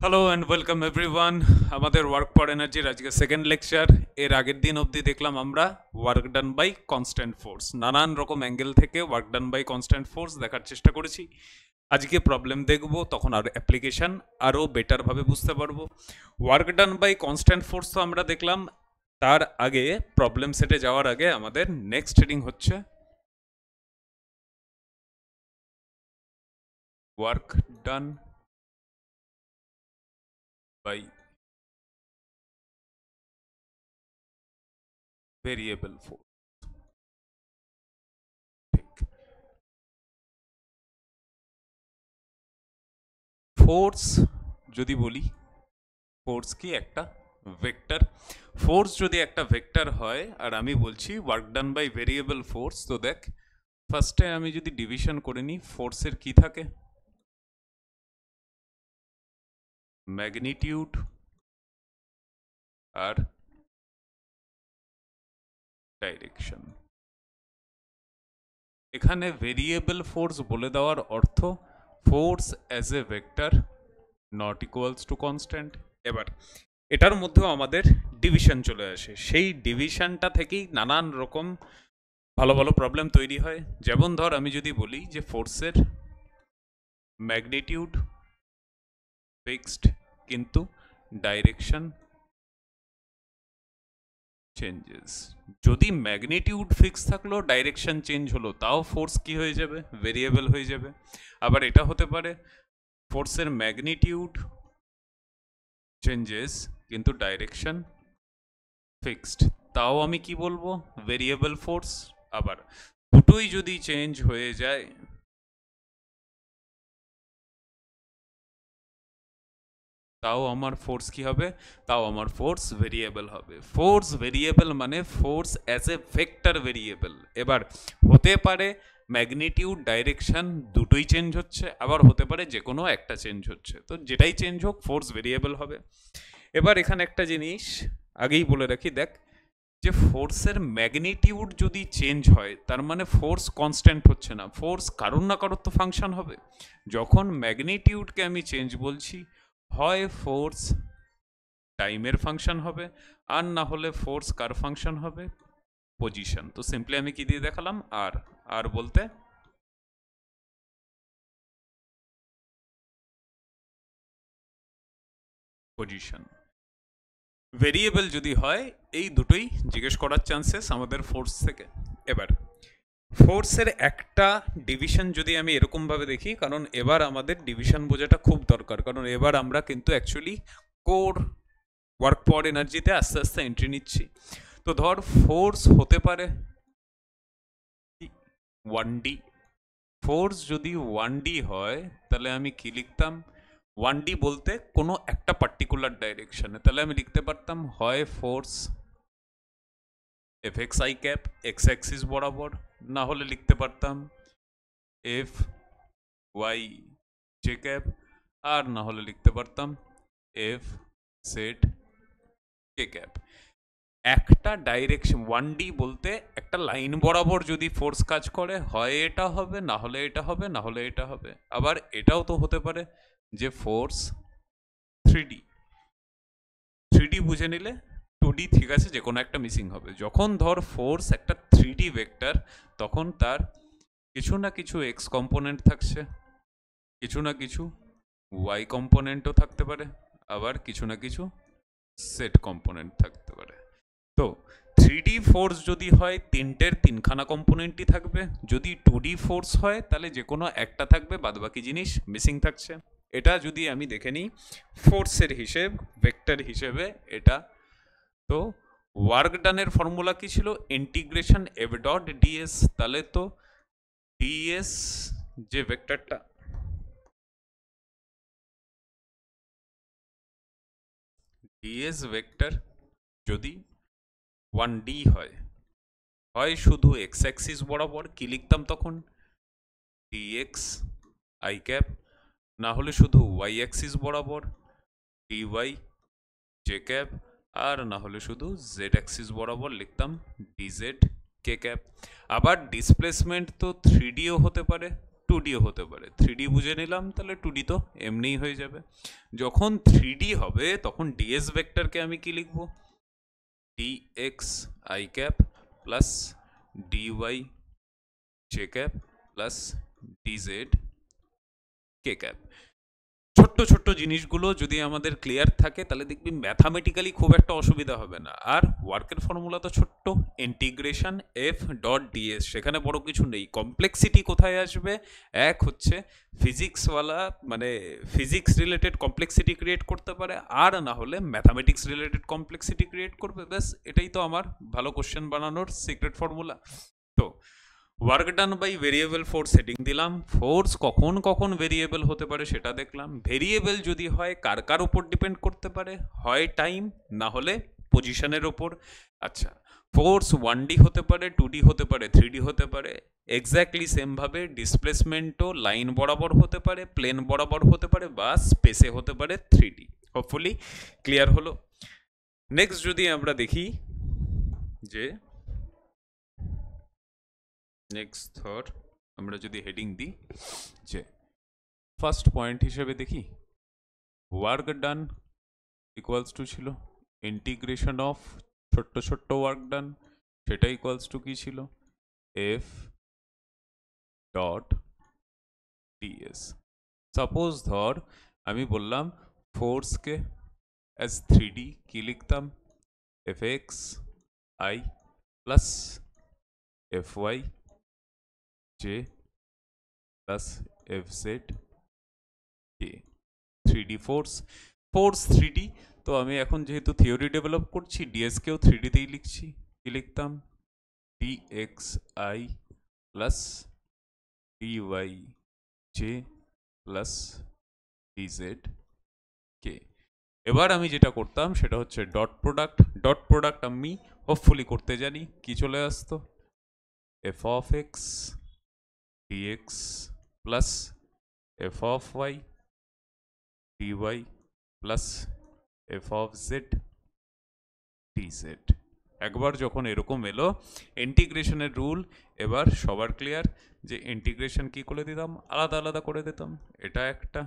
Hello and welcome everyone. আমাদের work for এনার্জির আজকে সেকেন্ড লেকচার। এর আগের দিন অবধি দেখলাম আমরা work done by constant force, নানান রকম অ্যাঙ্গেল থেকে work done by constant force দেখার চেষ্টা করেছি। আজকে প্রবলেম দেখব, তখন আর অ্যাপ্লিকেশান আরও বেটারভাবে বুঝতে পারবো। Work done by constant force তো আমরা দেখলাম, তার আগে প্রবলেম সেটে যাওয়ার আগে আমাদের নেক্সট হেডিং হচ্ছে work done by variable force. ঠিক, ফোর্স যদি বলি, ফোর্স কি একটা ভেক্টর। ফোর্স যদি একটা ভেক্টর হয় আর আমি বলছি work done by variable force, তো দেখ ফার্স্টে আমি যদি ডিভিশন করে নিই, ফোর্সের কি থাকে, ম্যাগনিটিউড আর ডাইরেকশন। এখানে ভেরিয়েবল ফোর্স বলে দেওয়ার অর্থ force as a vector not equals to constant. এবার এটার মধ্যেও আমাদের ডিভিশন চলে আসে, সেই ডিভিশনটা থেকেই নানান রকম ভালো ভালো প্রবলেম তৈরি হয়। যেমন ধর আমি যদি বলি যে ফোর্সের ম্যাগনিটিউড ফিক্সড কিন্তু ডাইরেকশন চেঞ্জেস। যদি ম্যাগনিটিউড ফিক্স থাকলো, ডাইরেকশন চেঞ্জ হলো, তাও ফোর্স কি হয়ে যাবে, ভেরিয়েবল হয়ে যাবে। আবার এটা হতে পারে ফোর্সের ম্যাগনিটিউড চেঞ্জেস কিন্তু ডাইরেকশন ফিক্সড, তাও আমি কি বলবো, ভেরিয়েবল ফোর্স। আবার দুটোই যদি চেঞ্জ হয়ে যায়, তাও আমার ফোর্স কি হবে, তাও আমার ফোর্স ভেরিয়েবল হবে। ফোর্স ভেরিয়েবল মানে force as a vector variable. এবার হতে পারে ম্যাগনিটিউড ডাইরেকশন দুটোই চেঞ্জ হচ্ছে, আবার হতে পারে যে কোনো একটা চেঞ্জ হচ্ছে, তো যেটাই চেঞ্জ হোক ফোর্স ভেরিয়েবল হবে। এবার এখানে একটা জিনিস আগেই বলে রাখি, দেখ যে ফোর্সের ম্যাগনিটিউড যদি চেঞ্জ হয় তার মানে ফোর্স কনস্ট্যান্ট হচ্ছে না, ফোর্স কারোর না কারোর তো ফাংশন হবে। যখন ম্যাগনিটিউডকে আমি চেঞ্জ বলছি, হয় ফোর্স টাইমের ফাংশন হবে, আর না হলে ফোর্স কার ফাংশন হবে, পজিশন। তো সিম্পলি আমি কি দিয়ে দেখালাম, আর আর বলতে পজিশন। ভেরিয়েবল যদি হয়, এই দুটোই জিজ্ঞেস করার চান্সেস আমাদের ফোর্স থেকে। এবার ফোর্সের একটা ডিভিশন যদি আমি এরকমভাবে দেখি, কারণ এবার আমাদের ডিভিশন বোঝাটা খুব দরকার, কারণ এবার আমরা কিন্তু অ্যাকচুয়ালি কোর ওয়ার্ক ফর এনার্জিতে আস্তে আস্তে এন্ট্রি নিচ্ছি। তো ধর ফোর্স হতে পারে 1D। ফোর্স যদি 1D হয় তাহলে আমি কি লিখতাম, 1D বলতে কোনো একটা পার্টিকুলার ডাইরেকশনে, তাহলে আমি লিখতে পারতাম হয় force F x I cap x Axis বরাবর, না হলে লিখতে পারতাম এফ ওয়াই জে ক্যাপ, আর না হলে লিখতে পারতাম এফ সেট কে ক্যাপ। একটা ডাইরেকশন 1D বলতে একটা লাইন বরাবর যদি ফোর্স কাজ করে, হয় এটা হবে, না হলে এটা হবে, না হলে এটা হবে। আবার এটাও তো হতে পারে যে ফোর্স 3D। 3D বুঝে নিলে 2D ঠিক আছে, যে কোনো একটা মিসিং হবে। যখন ধর ফোর্স একটা 3D ভেক্টর, তখন তার কিছু না কিছু এক্স কম্পোনেন্ট থাকছে, কিছু না কিছু ওয়াই কম্পোনেন্টও থাকতে পারে, আবার কিছু না কিছু সেট কম্পোনেন্ট থাকতে পারে। তো 3D ফোর্স যদি হয়, তিনটের তিনখানা কম্পোনেন্টই থাকবে। যদি 2D ফোর্স হয় তাহলে যে কোনো একটা থাকবে, বাদবাকি জিনিস মিসিং থাকছে। এটা যদি আমি দেখে নিই ফোর্সের হিসেব ভেক্টর হিসেবে এটা। তো ওয়ার্ক ডানের ফর্মুলা কি ছিল, ইন্টিগ্রেশন এফ ডট ডিএস। তাহলে তো ডিএস যে ভেক্টরটা, ডিএস ভেক্টর যদি 1D হয়, হয় শুধু এক্স অ্যাক্সিস বরাবর, কি লিখতাম তখন, ডিএক্স আই ক্যাপ, না হলে শুধু ওয়াই অ্যাক্সিস বরাবর ডিওয়াই জে ক্যাপ, আর না হলে শুধু জেড অ্যাক্সিস বরাবর লিখতাম ডিজেড কে ক্যাপ। আবার ডিসপ্লেসমেন্ট তো 3Dও হতে পারে 2D হতে পারে। 3D বুঝে নিলাম, তাহলে 2D তো এমনিই হয়ে যাবে। যখন 3D হবে তখন ds ভেক্টরকে আমি কি লিখব? dx i cap plus dy j cap plus dz k cap. ছোট্ট ছোট্ট জিনিসগুলো যদি আমাদের ক্লিয়ার থাকে তাহলে দেখবি ম্যাথামেটিক্যালি খুব একটা অসুবিধা হবে না। আর ওয়ার্কের ফর্মুলা তো ছোট্ট, ইন্টিগ্রেশন এফ ডট ডিএস, সেখানে বড় কিছু নেই। কমপ্লেক্সিটি কোথায় আসবে? এক হচ্ছে ফিজিক্সওয়ালা, মানে ফিজিক্স রিলেটেড কমপ্লেক্সিটি ক্রিয়েট করতে পারে, আর না হলে ম্যাথামেটিক্স রিলেটেড কমপ্লেক্সিটি ক্রিয়েট করবে। ব্যাস এটাই তো আমার ভালো কোশ্চেন বানানোর সিক্রেট ফর্মুলা। তো work done by variable force heading দিলাম। ফোর্স কখন কখন ভেরিয়েবল হতে পারে সেটা দেখলাম। ভেরিয়েবল যদি হয় কার কার উপর ডিপেন্ড করতে পারে? হয় টাইম, না হলে পজিশনের ওপর। আচ্ছা, ফোর্স 1D হতে পারে, 2D হতে পারে, 3D হতে পারে। এক্স্যাক্টলি সেমভাবে ডিসপ্লেসমেন্টও লাইন বরাবর হতে পারে, প্লেন বরাবর হতে পারে, বা স্পেসে হতে পারে 3D। হোপফুলি ক্লিয়ার হলো। নেক্সট যদি আমরা দেখি যে নেক্সট থট, আমরা যদি হেডিং দিই যে ফার্স্ট পয়েন্ট হিসেবে দেখি ওয়ার্ক ডান ইকুয়ালস টু ছিল ইন্টিগ্রেশন অফ ছোট্ট ছোট্ট ওয়ার্ক ডান, সেটা ইকুয়ালস টু কি ছিল? F dot DS. সাপোজ ধর আমি বললাম ফোর্সকে অ্যাজ 3D কি লিখতাম? F x i plus F y j plus F z k. 3D force, force 3D। তো আমি এখন যেহেতু থিওরি ডেভেলপ করছি, ডিএসকেও 3Dতেই লিখছি। কি লিখতাম? dx i plus dy j plus dz k। এবার আমি যেটা করতাম সেটা হচ্ছে ডট প্রোডাক্ট। ডট প্রোডাক্ট আমি হোপফুলি করতে জানি। কি চলে আসতো? F of x dx plus F of y dy plus F of z dz। একবার যখন এরকম এলো ইন্টিগ্রেশনের রুল, এবার সবার ক্লিয়ার যে ইন্টিগ্রেশন কি করে দিতাম? আলাদা আলাদা করে দিতাম। এটা একটা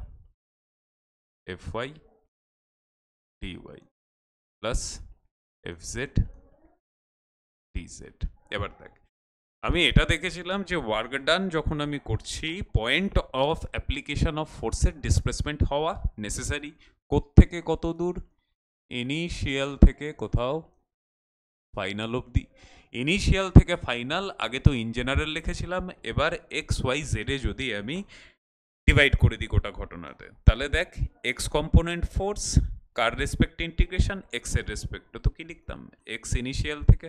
F y dy plus F z dz। এবার দেখ, আমি এটা দেখেছিলাম যে ওয়ার্ক ডান যখন আমি করছি, পয়েন্ট অফ অ্যাপ্লিকেশন অফ ফোর্সের ডিসপ্লেসমেন্ট হওয়া নেসেসারি। কোত্থেকে কত দূর? ইনিশিয়াল থেকে কোথাও ফাইনাল অবধি। ইনিশিয়াল থেকে ফাইনাল আগে তো ইন জেনারেল লিখেছিলাম, এবার এক্স ওয়াই জেডে যদি আমি ডিভাইড করে দিই গোটা ঘটনাতে, তাহলে দেখ এক্স কম্পোনেন্ট ফোর্স কার রেসপেক্ট ইন্টিগ্রেশন? এক্স এর রেসপেক্ট। তো কি লিখতাম? এক্স ইনিশিয়াল থেকে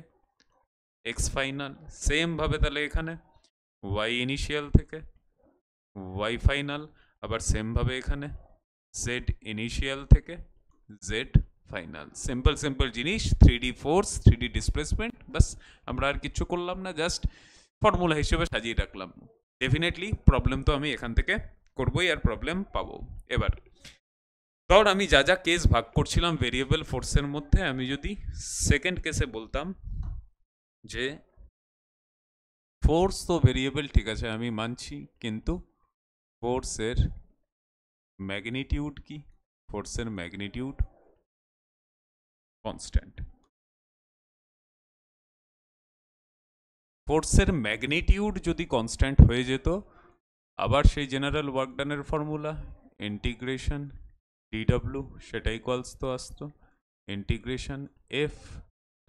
এক্স ফাইনাল। সেম ভাবে তাহলে এখানে ওয়াই ইনিশিয়াল থেকে ওয়াই ফাইনাল, আবার সেম ভাবে এখানে জেড ইনিশিয়াল থেকে জেড ফাইনাল। সিম্পল সিম্পল জিনিস, 3D ফোর্স 3D ডিসপ্লেসমেন্ট, বাস আমরা আর কিছু করলাম না, জাস্ট ফর্মুলা হিসেবে সাজিয়ে রাখলাম। ডেফিনেটলি প্রবলেম তো আমি এখান থেকে করবোই, আর প্রবলেম পাবো। এবার ধর আমি যা যা কেস ভাগ করছিলাম ভেরিয়েবল ফোর্সের মধ্যে, আমি যদি সেকেন্ড কেসে বলতাম যে ফোর্স তো ভেরিয়েবল, ঠিক আছে আমি মানছি, কিন্তু ফোর্সের ম্যাগনিটিউড কি? ফোর্সের ম্যাগনিটিউড কনস্ট্যান্ট। ফোর্সের ম্যাগনিটিউড যদি কনস্ট্যান্ট হয়ে যেত, আবার সেই জেনারেল ওয়ার্ক ডানের ফর্মুলা ইন্টিগ্রেশন ডিডব্লিউ, সেটা ইকুয়ালস তো আসতো integration F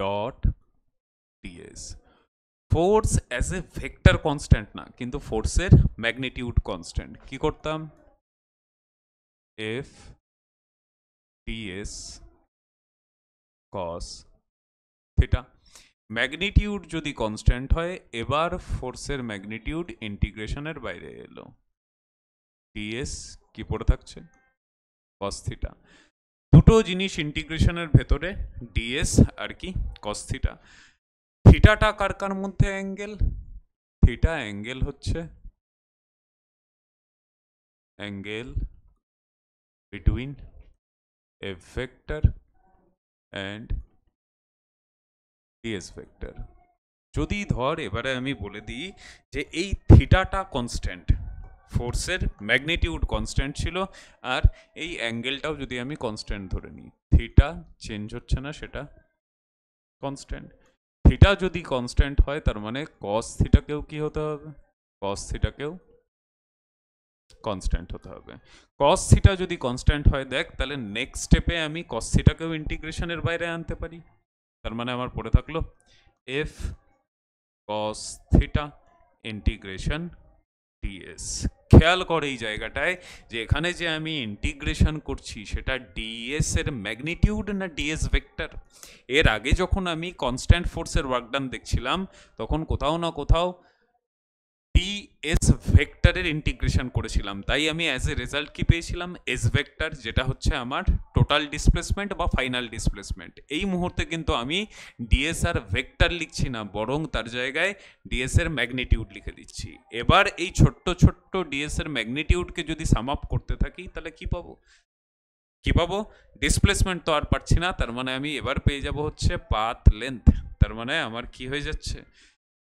dot ds. Force as a vector constant না, কিন্তু ফোর্সের ম্যাগনিটিউড কনস্ট্যান্ট। কি করতাম? F ds cos theta. Magnitude যদি কনস্ট্যান্ট হয়, এবার ফোর্সের ম্যাগনিটিউড ইন্টিগ্রেশনের বাইরে এলো। ডিএস কি পড়ে থাকছে? Cos theta. দুটো জিনিস ইন্টিগ্রেশনের ভেতরে, ডিএস আর কি কস থিটা। থিটাটা কার কার মধ্যে অ্যাঙ্গেল? থিটা অ্যাঙ্গেল হচ্ছে angle between A vector and DS vector. যদি ধর এবারে আমি বলে দিই যে এই থিটাটা কনস্ট্যান্ট, ফোর্সের ম্যাগনিটিউড কনস্ট্যান্ট ছিল, আর এই অ্যাঙ্গেলটাও যদি আমি কনস্ট্যান্ট ধরে নিই, থিটা চেঞ্জ হচ্ছে না, সেটা কনস্ট্যান্ট। থিটা যদি কনস্ট্যান্ট হয় তার মানে কস থিটাকেও কি হতে হবে, কস থিটাকেও কনস্ট্যান্ট হতে হবে। কস থিটা যদি কনস্ট্যান্ট হয় দেখ, তাহলে নেক্সট স্টেপে আমি কস থিটাকেও ইন্টিগ্রেশনের বাইরে আনতে পারি। তার মানে আমার পড়ে থাকলো F cos theta integration DS. খেয়াল করে এই জায়গাটায় যে এখানে যে আমি ইন্টিগ্রেশন করছি সেটা ডিএস এর ম্যাগনিটিউড না ডিএস ভেক্টর। এর আগে যখন আমি কনস্ট্যান্ট ফোর্সের ওয়ার্কডান দেখছিলাম তখন কোথাও না কোথাও ডিএস ভেক্টরের ইন্টিগ্রেশন করেছিলাম, তাই আমি অ্যাজ এ রেজাল্ট কি পেয়েছিলাম, এস ভেক্টর, যেটা হচ্ছে আমার টোটাল ডিসপ্লেসমেন্ট বা ফাইনাল ডিসপ্লেসমেন্ট। এই মুহূর্তে কিন্তু আমি ডিএস আর ভেক্টর লিখছি না, বরং তার জায়গায় ডিএস এর ম্যাগনিটিউড লিখে দিচ্ছি। এবার এই ছোট্ট ছোট্ট ডিএস এর ম্যাগনিটিউডকে যদি সাম আপ করতে থাকি তাহলে কি পাবো, কি পাবো, ডিসপ্লেসমেন্ট তো আর পাচ্ছি না, তার মানে আমি এবার পেয়ে যাব হচ্ছে পাথ লেন্থ। তার মানে আমার কি হয়ে যাচ্ছে,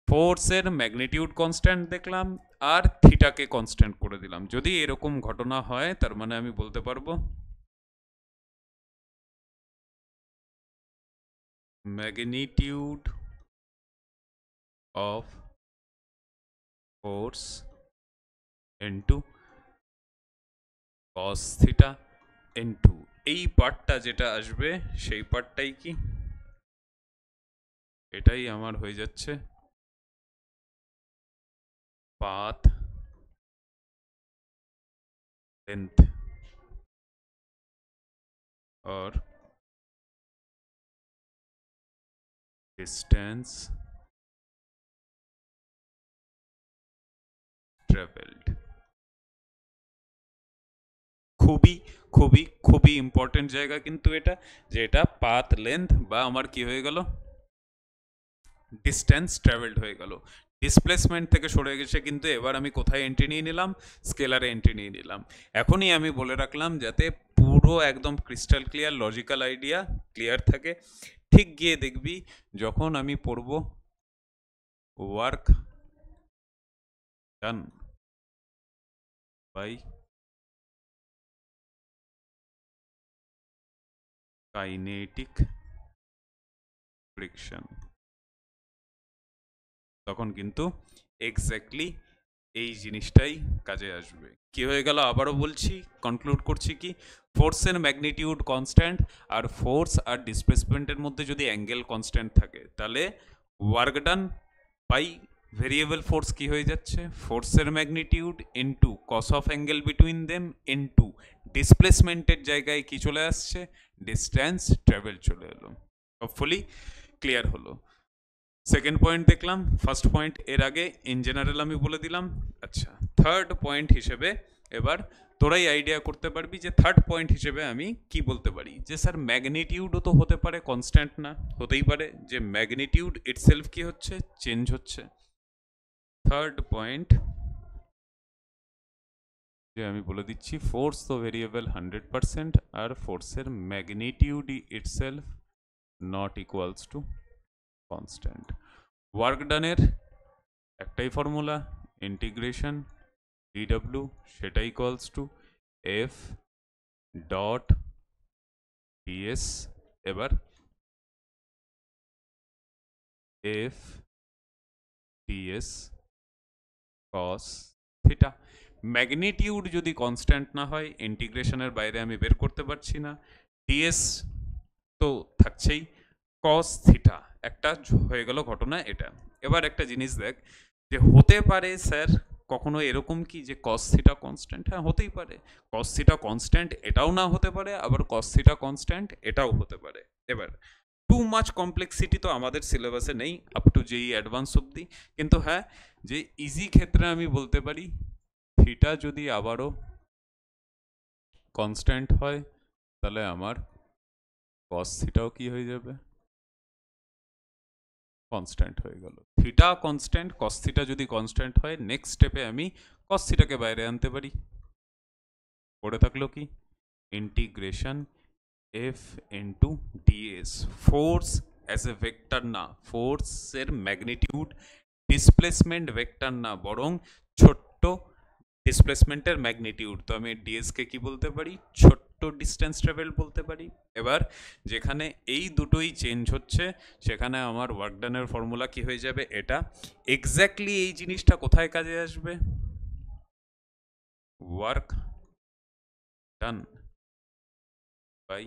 ফোর্সের ম্যাগনিটিউড কনস্ট্যান্ট দেখলাম আর থিটাকে কনস্ট্যান্ট করে দিলাম। যদি এরকম ঘটনা হয় তার মানে আমি বলতে পারবো magnitude of force into cos theta into, এই পার্টটা যেটা আসবে সেই পার্টটাই কি, এটাই আমার হয়ে যাচ্ছে পাথ লেন্থ और distance traveled। খুবই খুবই খুবই ইম্পর্টেন্ট জায়গা কিন্তু এটা, যে এটা পাথ লেন্থ বা আমার কি হয়ে গেল, ডিস্টেন্স ট্রাভেলড হয়ে গেল। ডিসপ্লেসমেন্ট থেকে সরে গেছে, কিন্তু এবার আমি কোথায় এন্ট্রি নিয়ে নিলাম, স্কেলারে এন্ট্রি নিয়ে নিলাম। এখনই আমি বলে রাখলাম যাতে পুরো একদম crystal clear logical idea clear থাকে। ঠিক গিয়ে দেখবি যখন আমি পড়ব work done by kinetic friction, তখন কিন্তু এক্স্যাক্টলি এই জিনিসটাই কাজে আসবে। কি হয়ে গেল আবারও বলছি, কনক্লুড করছি কি, ফোর্সের ম্যাগনিটিউড কনস্ট্যান্ট আর ফোর্স আর ডিসপ্লেসমেন্টের মধ্যে যদি অ্যাঙ্গেল কনস্ট্যান্ট থাকে তাহলে work done by variable force কি হয়ে যাচ্ছে, ফোর্সের magnitude into cos of angle between them into ডিসপ্লেসমেন্টের জায়গায় কি চলে আসছে, ডিস্টেন্স ট্রাভেল চলে এলো। হোপফুলি ক্লিয়ার হলো। সেকেন্ড পয়েন্ট দেখলাম, ফার্স্ট পয়েন্ট এর আগে ইন জেনারেল আমি বলে দিলাম। আচ্ছা, থার্ড পয়েন্ট হিসেবে এবার তোরাই আইডিয়া করতে পারবি যে থার্ড পয়েন্ট হিসেবে আমি কি বলতে পারি, যে স্যার ম্যাগনিটিউডও তো হতে পারে কনস্ট্যান্ট না, হতেই পারে যে ম্যাগনিটিউড ইটসেলফ কি হচ্ছে, চেঞ্জ হচ্ছে। থার্ড পয়েন্ট যে আমি বলে দিচ্ছি, ফোর্স তো ভেরিয়েবল 100% আর ফোর্সের magnitude itself not equals to constant. Work ডানের একটাই ফর্মুলা, ইন্টিগ্রেশন ডিডব্লিউ, সেটা equals to F dot ds. এবার F ds cos theta. Magnitude যদি কনস্ট্যান্ট না হয় ইন্টিগ্রেশনের বাইরে আমি বের করতে পারছি না, ডিএস তো থাকছেই, কস থিটা একটা হয়ে গেল ঘটনা এটা। এবার একটা জিনিস দেখ, যে হতে পারে স্যার কখনো এরকম কি যে কস থিটা কনস্ট্যান্ট, হ্যাঁ হতেই পারে, কস থিটা কনস্ট্যান্ট এটাও না হতে পারে, আবার কস থিটা কনস্ট্যান্ট এটাও হতে পারে। এবার টু মাচ কমপ্লেক্সিটি তো আমাদের সিলেবাসে নেই আপ টু যেই অ্যাডভান্স অবধি, কিন্তু হ্যাঁ যে ইজি ক্ষেত্রে আমি বলতে পারি থিটা যদি আবারও কনস্ট্যান্ট হয় তাহলে আমার কস থিটাও কি হয়ে যাবে, কনস্ট্যান্ট হয়ে গেল। থিটা কনস্ট্যান্ট, কস থিটা যদি কনস্ট্যান্ট হয় নেক্সট স্টেপে আমি কস থিটাকে বাইরে আনতে পারি। পড়ে থাকলো কি, integration F into DS. Force as a vector না, ফোর্সের ম্যাগনিটিউড ডিসপ্লেসমেন্ট ভেক্টর না, বরং ছোট্ট ডিসপ্লেসমেন্টের ম্যাগনিটিউড, তো আমি ডিএস কে কি বলতে পারি, ছোট্ট ডিস্টেন্স ট্রাভেল বলতে পারি। এবার যেখানে এই দুটোই চেঞ্জ হচ্ছে সেখানে আমার ওয়ার্ক ডানের ফর্মুলা কি হয়ে যাবে, এটা এক্স্যাক্টলি এই জিনিসটা কোথায় কাজে আসবে, work done by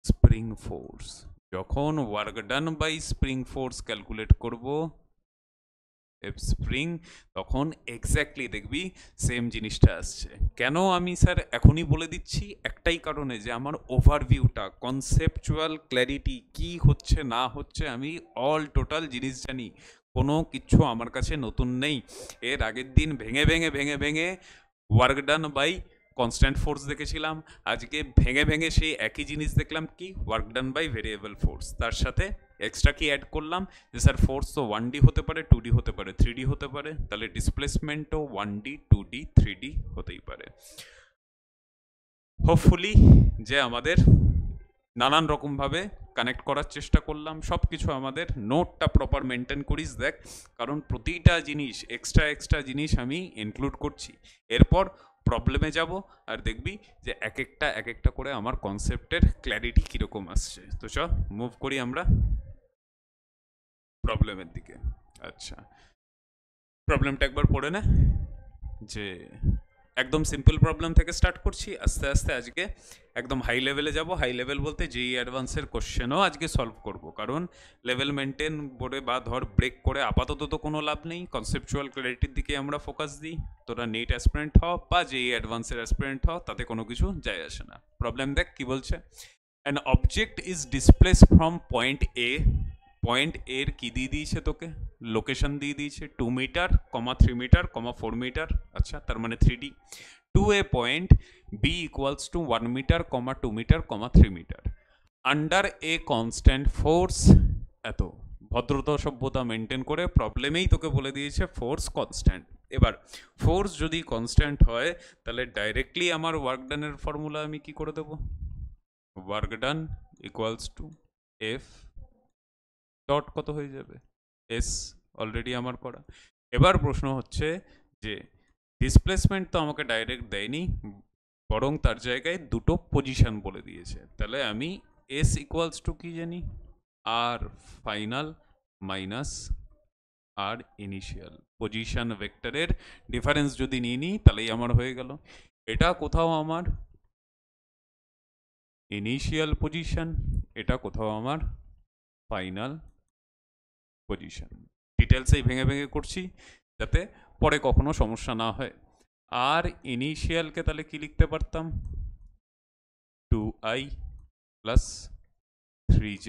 spring force. যখন work done by spring force calculate করব এফ স্প্রিং, তখন এক্স্যাক্টলি দেখবি সেম জিনিসটা আসছে। কেন আমি স্যার এখনই বলে দিচ্ছি, একটাই কারণে যে আমার ওভারভিউটা, কনসেপচুয়াল ক্ল্যারিটি কি হচ্ছে না হচ্ছে আমি অল টোটাল জিনিস জানি, কোনো কিছু আমার কাছে নতুন নেই। এর আগের দিন ভেঙে ভেঙে ভেঙে ভেঙে work done by constant force দেখেছিলাম, আজকে ভেঙে ভেঙে সেই একই জিনিস দেখলাম কি, work done by variable force. তার সাথে এক্সট্রা কি অ্যাড করলাম যে স্যার ফোর্স তো 1D হতে পারে, 2D হতে পারে, 3D হতে পারে, তাহলে ডিসপ্লেসমেন্টও 1D 2D 3D হতেই পারে। হোপফুলি যে আমাদের নানান রকমভাবে কানেক্ট করার চেষ্টা করলাম, সব কিছু আমাদের নোটটা প্রপার মেনটেন করিস দেখ, কারণ প্রতিটা জিনিস এক্সট্রা এক্সট্রা জিনিস আমি ইনক্লুড করছি। এরপর প্রবলেমে যাব আর দেখবি যে এক একটা করে আমার কনসেপ্টের ক্ল্যারিটি কীরকম আসছে। তো চ মুভ করি আমরা প্রবলেমের দিকে। আচ্ছা, প্রবলেমটা একবার পড়ে নে, যে একদম সিম্পল প্রবলেম থেকে স্টার্ট করছি, আস্তে আস্তে আজকে একদম হাই লেভেলে যাব। হাই লেভেল বলতে যেই অ্যাডভান্সের কোশ্চেনও আজকে সলভ করব, কারণ লেভেল মেনটেন করে বা ধর ব্রেক করে আপাতত তো কোনো লাভ নেই, কনসেপচুয়াল ক্ল্যারিটির দিকে আমরা ফোকাস দিই। তোরা নেট অ্যাসপিরেন্ট হও বা যেই অ্যাডভান্সের অ্যাসপিরেন্ট হও, তাতে কোনো কিছু যায় আসে না। প্রবলেম দেখ কি বলছে, an object is displace from point A, point এর কি দিয়ে দিয়েছে তোকে, লোকেশন দিয়ে দিয়েছে 2 মিটার, 3 মিটার, 4 মিটার, আচ্ছা তার মানে 3D, to A point B equals to 1 metre, 2 metre, 3 metre, under a constant force. এত ভদ্রতা সভ্যতা মেনটেন করে প্রবলেমেই তোকে বলে দিয়েছে ফোর্স কনস্ট্যান্ট। এবার ফোর্স যদি কনস্ট্যান্ট হয় তাহলে ডাইরেক্টলি আমার ওয়ার্ক ডানের ফর্মুলা আমি কি করে দেবো, work done equals to F dot কত হয়ে যাবে, এস, অলরেডি আমার করা। এবার প্রশ্ন হচ্ছে যে ডিসপ্লেসমেন্ট তো আমাকে ডাইরেক্ট দেয়নি, বরং তার জায়গায় দুটো পজিশন বলে দিয়েছে। তাহলে আমি এস ইকুয়ালস টু কি জানি, আর ফাইনাল মাইনাস আর ইনিশিয়াল, পজিশন ভেক্টরের ডিফারেন্স যদি নিয়ে নিই তাহলেই আমার হয়ে গেল। এটা কোথাও আমার ইনিশিয়াল পজিশন, এটা কোথাও আমার ফাইনাল পজিশন। ডিটেলসেই ভেঙে ভেঙে করছি যাতে পরে কখনো সমস্যা না হয়। আর ইনিশিয়ালকে তাহলে কি লিখতে পারতাম, 2i plus 3j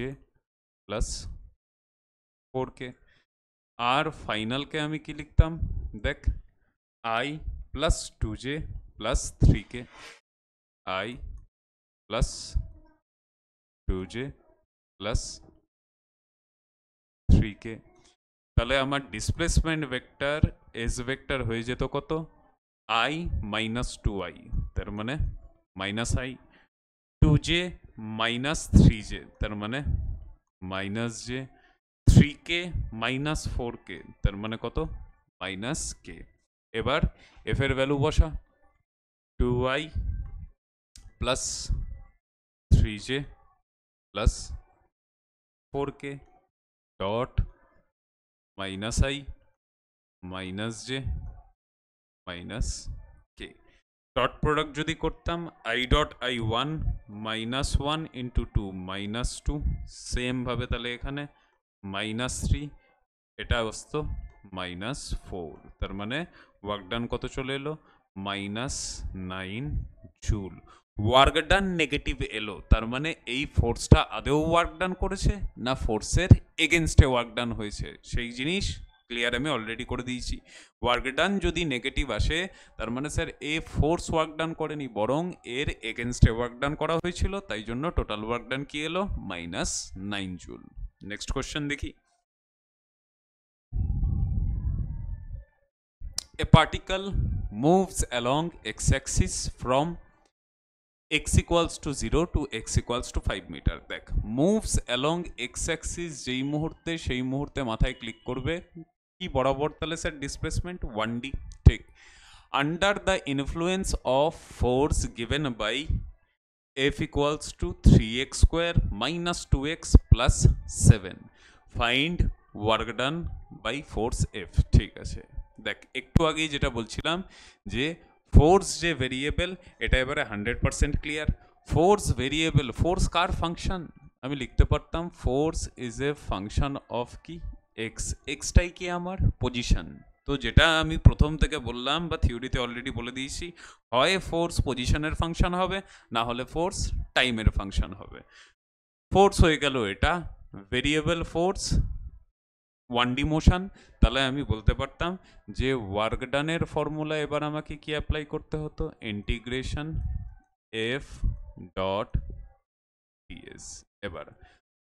plus 4k। আর ফাইনালকে আমি কি লিখতাম, দেখ i plus 2j plus 3k, i plus 2j plus 3k। তাহলে আমার ডিসপ্লেসমেন্ট ভেক্টর এস ভেক্টর হয়ে যেত কত, i মাইনাস 2i, তার মানে minus i, 2j minus 3j, তার মানে minus j, 3k minus 4k, তার মানে কত, মাইনাস k। এবার এফ এর ভ্যালু বসা, 2i plus 3j plus 4k dot minus i minus j minus k। Dot product যদি করতাম, i dot i1 minus 1 into 2 minus 2, সেমভাবে তাহলে এখানে মাইনাস 3, এটা আসতো মাইনাস 4, তার মানে ওয়ার্ক ডান কত চলে এলো, minus 9 joule. Work done negative এলো, তার মানে এই ফোর্সটা আদেও ওয়ার্ক ডান করেছে না ফোর্সের এগেনস্টে ওয়ার্ক ডান হয়েছে, সেই জিনিস ক্লিয়ার আমি অলরেডি করে দিয়েছি। ওয়ার্ক ডান যদি নেগেটিভ আসে তার মানে স্যার এ ফোর্স ওয়ার্ক ডান করেনি, বরং এর এগেনস্টে ওয়ার্ক ডান করা হয়েছিল, তাই জন্য টোটাল ওয়ার্ক ডান কি এলো, মাইনাস 9 জুল। নেক্সট কোশ্চেন দেখি, a particle moves along x-axis from x equals to 0 to x equals to 5 metre. দেখ moves along x-axis যেই মুহূর্তে সেই মুহূর্তে মাথায় ক্লিক করবে কি বরাবর তাহলে স্যার ডিসপ্লেসমেন্ট 1D, ঠিক। Under the influence of force given by F equals to 3x square minus 2x plus 7. Find work done by force F. ঠিক আছে, দেখ একটু আগেই যেটা বলছিলাম যে ফোর্স যে ভেরিয়েবল, এটা এবারে 100% ক্লিয়ার। ফোর্স ভেরিয়েবল, ফোর্স কার ফাংশন? আমি লিখতে পারতাম force is a function of কি, এক্স। এক্সটাই কি আমার পজিশন। তো যেটা আমি প্রথম থেকে বললাম বা থিওরিতে অলরেডি বলে দিয়েছি, হয় ফোর্স পজিশনের ফাংশন হবে, না হলে ফোর্স টাইমের ফাংশন হবে। ফোর্স হয়ে গেল এটা ভেরিয়েবল ফোর্স, 1D মোশন। তাহলে আমি বলতে পারতাম যে ওয়ার্ক ডানের ফর্মুলা এবার আমাকে কি অ্যাপ্লাই করতে হতো, ইন্টিগ্রেশন এফ ডট ডিএস। এবার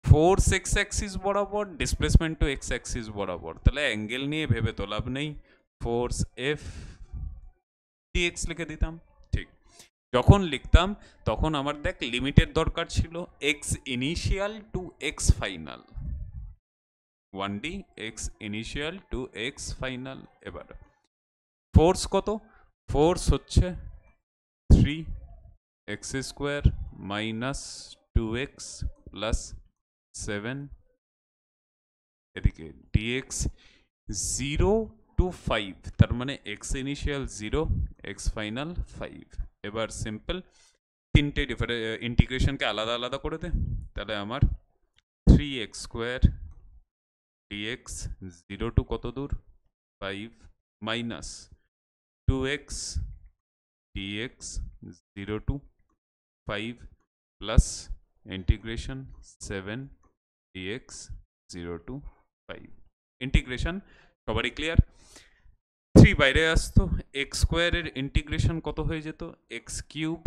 ফোর্স এক্স অ্যাক্সিস বরাবর, ডিসপ্লেসমেন্ট টু এক্স অ্যাক্সিস বরাবর, তাহলে অ্যাঙ্গেল নিয়ে ভেবে তো লাভ নেই, ফোর্স এফ ডিএক্স লিখে দিতাম। ঠিক, যখন লিখতাম তখন আমার দেখ লিমিটের দরকার ছিল, x initial to x final, 1D x initial to x final. এবার ফোর্স কত, ফোর্স হচ্ছে 3x square minus 2x plus 7, এদিকে dx 0 to 5, তার মানে x ইনিশিয়াল 0, x ফাইনাল 5। এবার সিম্পল তিনটে ইন্টিগ্রেশনকে আলাদা আলাদা করে দে, তাহলে আমার 3x স্কোয়ার dx 0 টু কত দূর 5 minus 2x dx 0 to 5 plus integration 7 dx 0 to 5। Integration সবারই ক্লিয়ার। 3 বাইরে আসতো, এক্স স্কোয়ারের ইন্টিগ্রেশন কত হয়ে যেত, x cube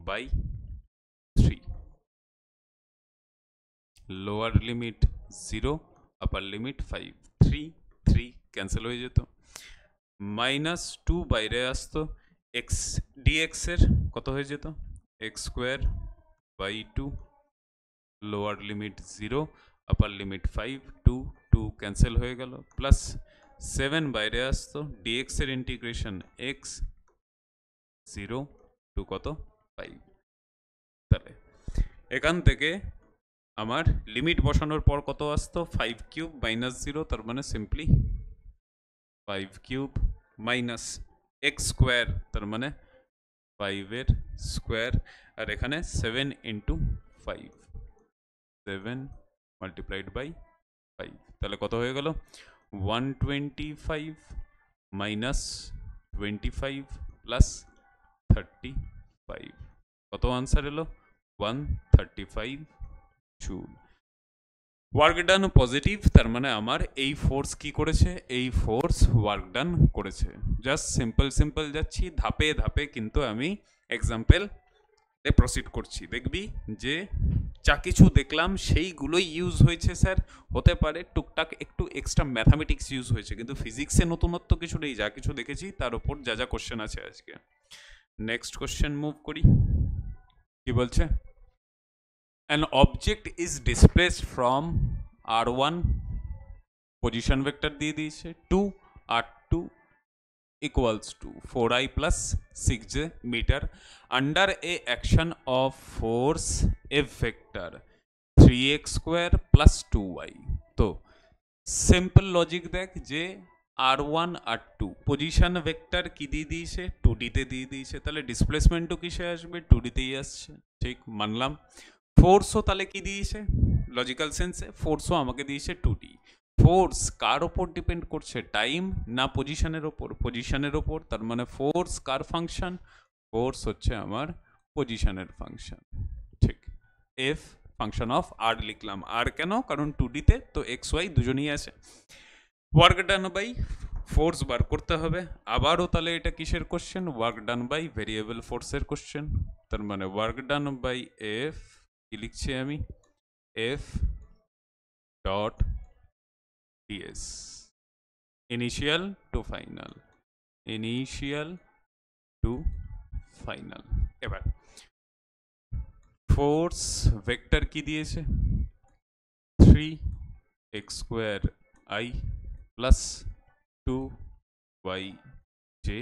by 3, lower limit 0, upper limit 5, 3 cancel হয়ে যেত। মাইনাস 2 বাইরে আসতো, এক্স ডিএক্স এর কত হয়ে যেত, x square by 2, lower limit 0, upper limit 5, 2 cancel হয়ে গেল, প্লাস 7 বাইরে আসতো, ডিএক্স এর ইন্টিগ্রেশন এক্স 0 টু কত 5। তাহলে এখান থেকে আমার লিমিট বসানোর পর কত আসতো, 5 কিউব মাইনাস 0, তার মানে simply 5 cube minus x square, তার মানে 5 এর স্কোয়ার, আর এখানে 7 ইন্টু 5, 7 মাল্টিপ্লাইড বাই 5, তাহলে কত হয়ে গেল 125 মাইনাস 25 প্লাস 35, কত আনসার এলো 135 জুল। ওয়ার্ক ডান পজিটিভ, তার মানে আমার এই ফোর্স কি করেছে, এই ফোর্স ওয়ার্ক ডান করেছে। জাস্ট সিম্পল যাচ্ছি ধাপে ধাপে, কিন্তু আমি এক্সাম্পল প্রসিড করছি, দেখবি যে যা কিছু দেখলাম সেইগুলোই ইউজ হয়েছে স্যার। হতে পারে টুকটাক একটু এক্সট্রা ম্যাথামেটিক্স ইউজ হয়েছে, কিন্তু ফিজিক্সে নতুনত্ব কিছু নেই, যা কিছু দেখেছি তার উপর যা যা কোশ্চেন আছে আজকে। নেক্সট কোশ্চেন মুভ করি, কি বলছে, an object is displaced from r1 position vector দিয়ে দিয়েছে to r2 equals to 4i plus 6j meter under a action of force f vector 3x square plus 2y। তো simple logic দেখ যে r1 r2 position vector কি দিয়ে দিয়েছে, 2D তে দিয়ে দিয়েছে, তাহলে ডিসপ্লেসমেন্টও কিসে আসবে, 2D তেই আসছে, ঠিক মানলাম। ফোর্সও তাহলে কি দিয়েছে, লজিক্যাল সেন্সে ফোর্সও আমাকে দিয়েছে 2D। ফোর্স কার ওপর ডিপেন্ড করছে, টাইম না পজিশনের ওপর, পজিশনের ওপর, তার মানে ফোর্স কার ফাংশন, ফোর্স হচ্ছে আমার পজিশনের ফাংশন, ঠিক। এফ ফাংশন অফ আর লিখলাম, আর কেন, কারণ 2D তে তো এক্স ওয়াই দুজনেই আছে। ওয়ার্ক ডান বাই ফোর্স বার করতে হবে, আবারও তাহলে এটা কিসের question, work done by variable ফোর্সের কোশ্চেন, তার মানে ওয়ার্ক ডান বাই এফ কি লিখছি আমি, F dot ds, initial to final, initial to final. এবার ফোর্স ভেক্টর কি দিয়েছে, 3x square i plus two y j,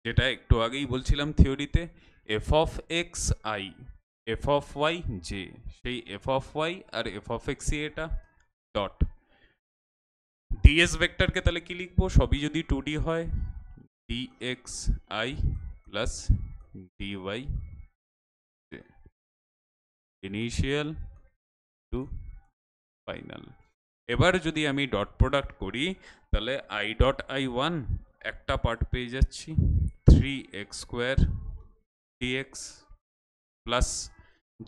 যেটা একটু আগেই বলছিলাম থিওরিতে, F of x i F of y j, সেই F of y R F of x এটা ডট ডিএস ভেক্টরকে তাহলে কি লিখবো, সবই যদি 2D হয়, dx i plus dy initial to final. এবার যদি আমি ডট প্রোডাক্ট করি তাহলে আই ডট আই ওয়ান একটা পার্ট পেয়ে যাচ্ছি 3x square dx plus